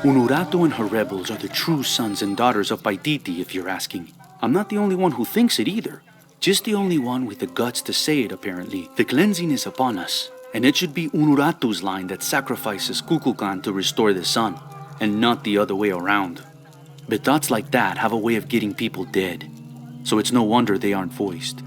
Speaker 12: Unuratu and her rebels are the true sons and daughters of Paititi, if you're asking. I'm not the only one who thinks it either. Just the only one with the guts to say it, apparently. The cleansing is upon us, and it should be Unuratu's line that sacrifices Kukulkan to restore the sun, and not the other way around. But thoughts like that have a way of getting people dead, so it's no wonder they aren't voiced.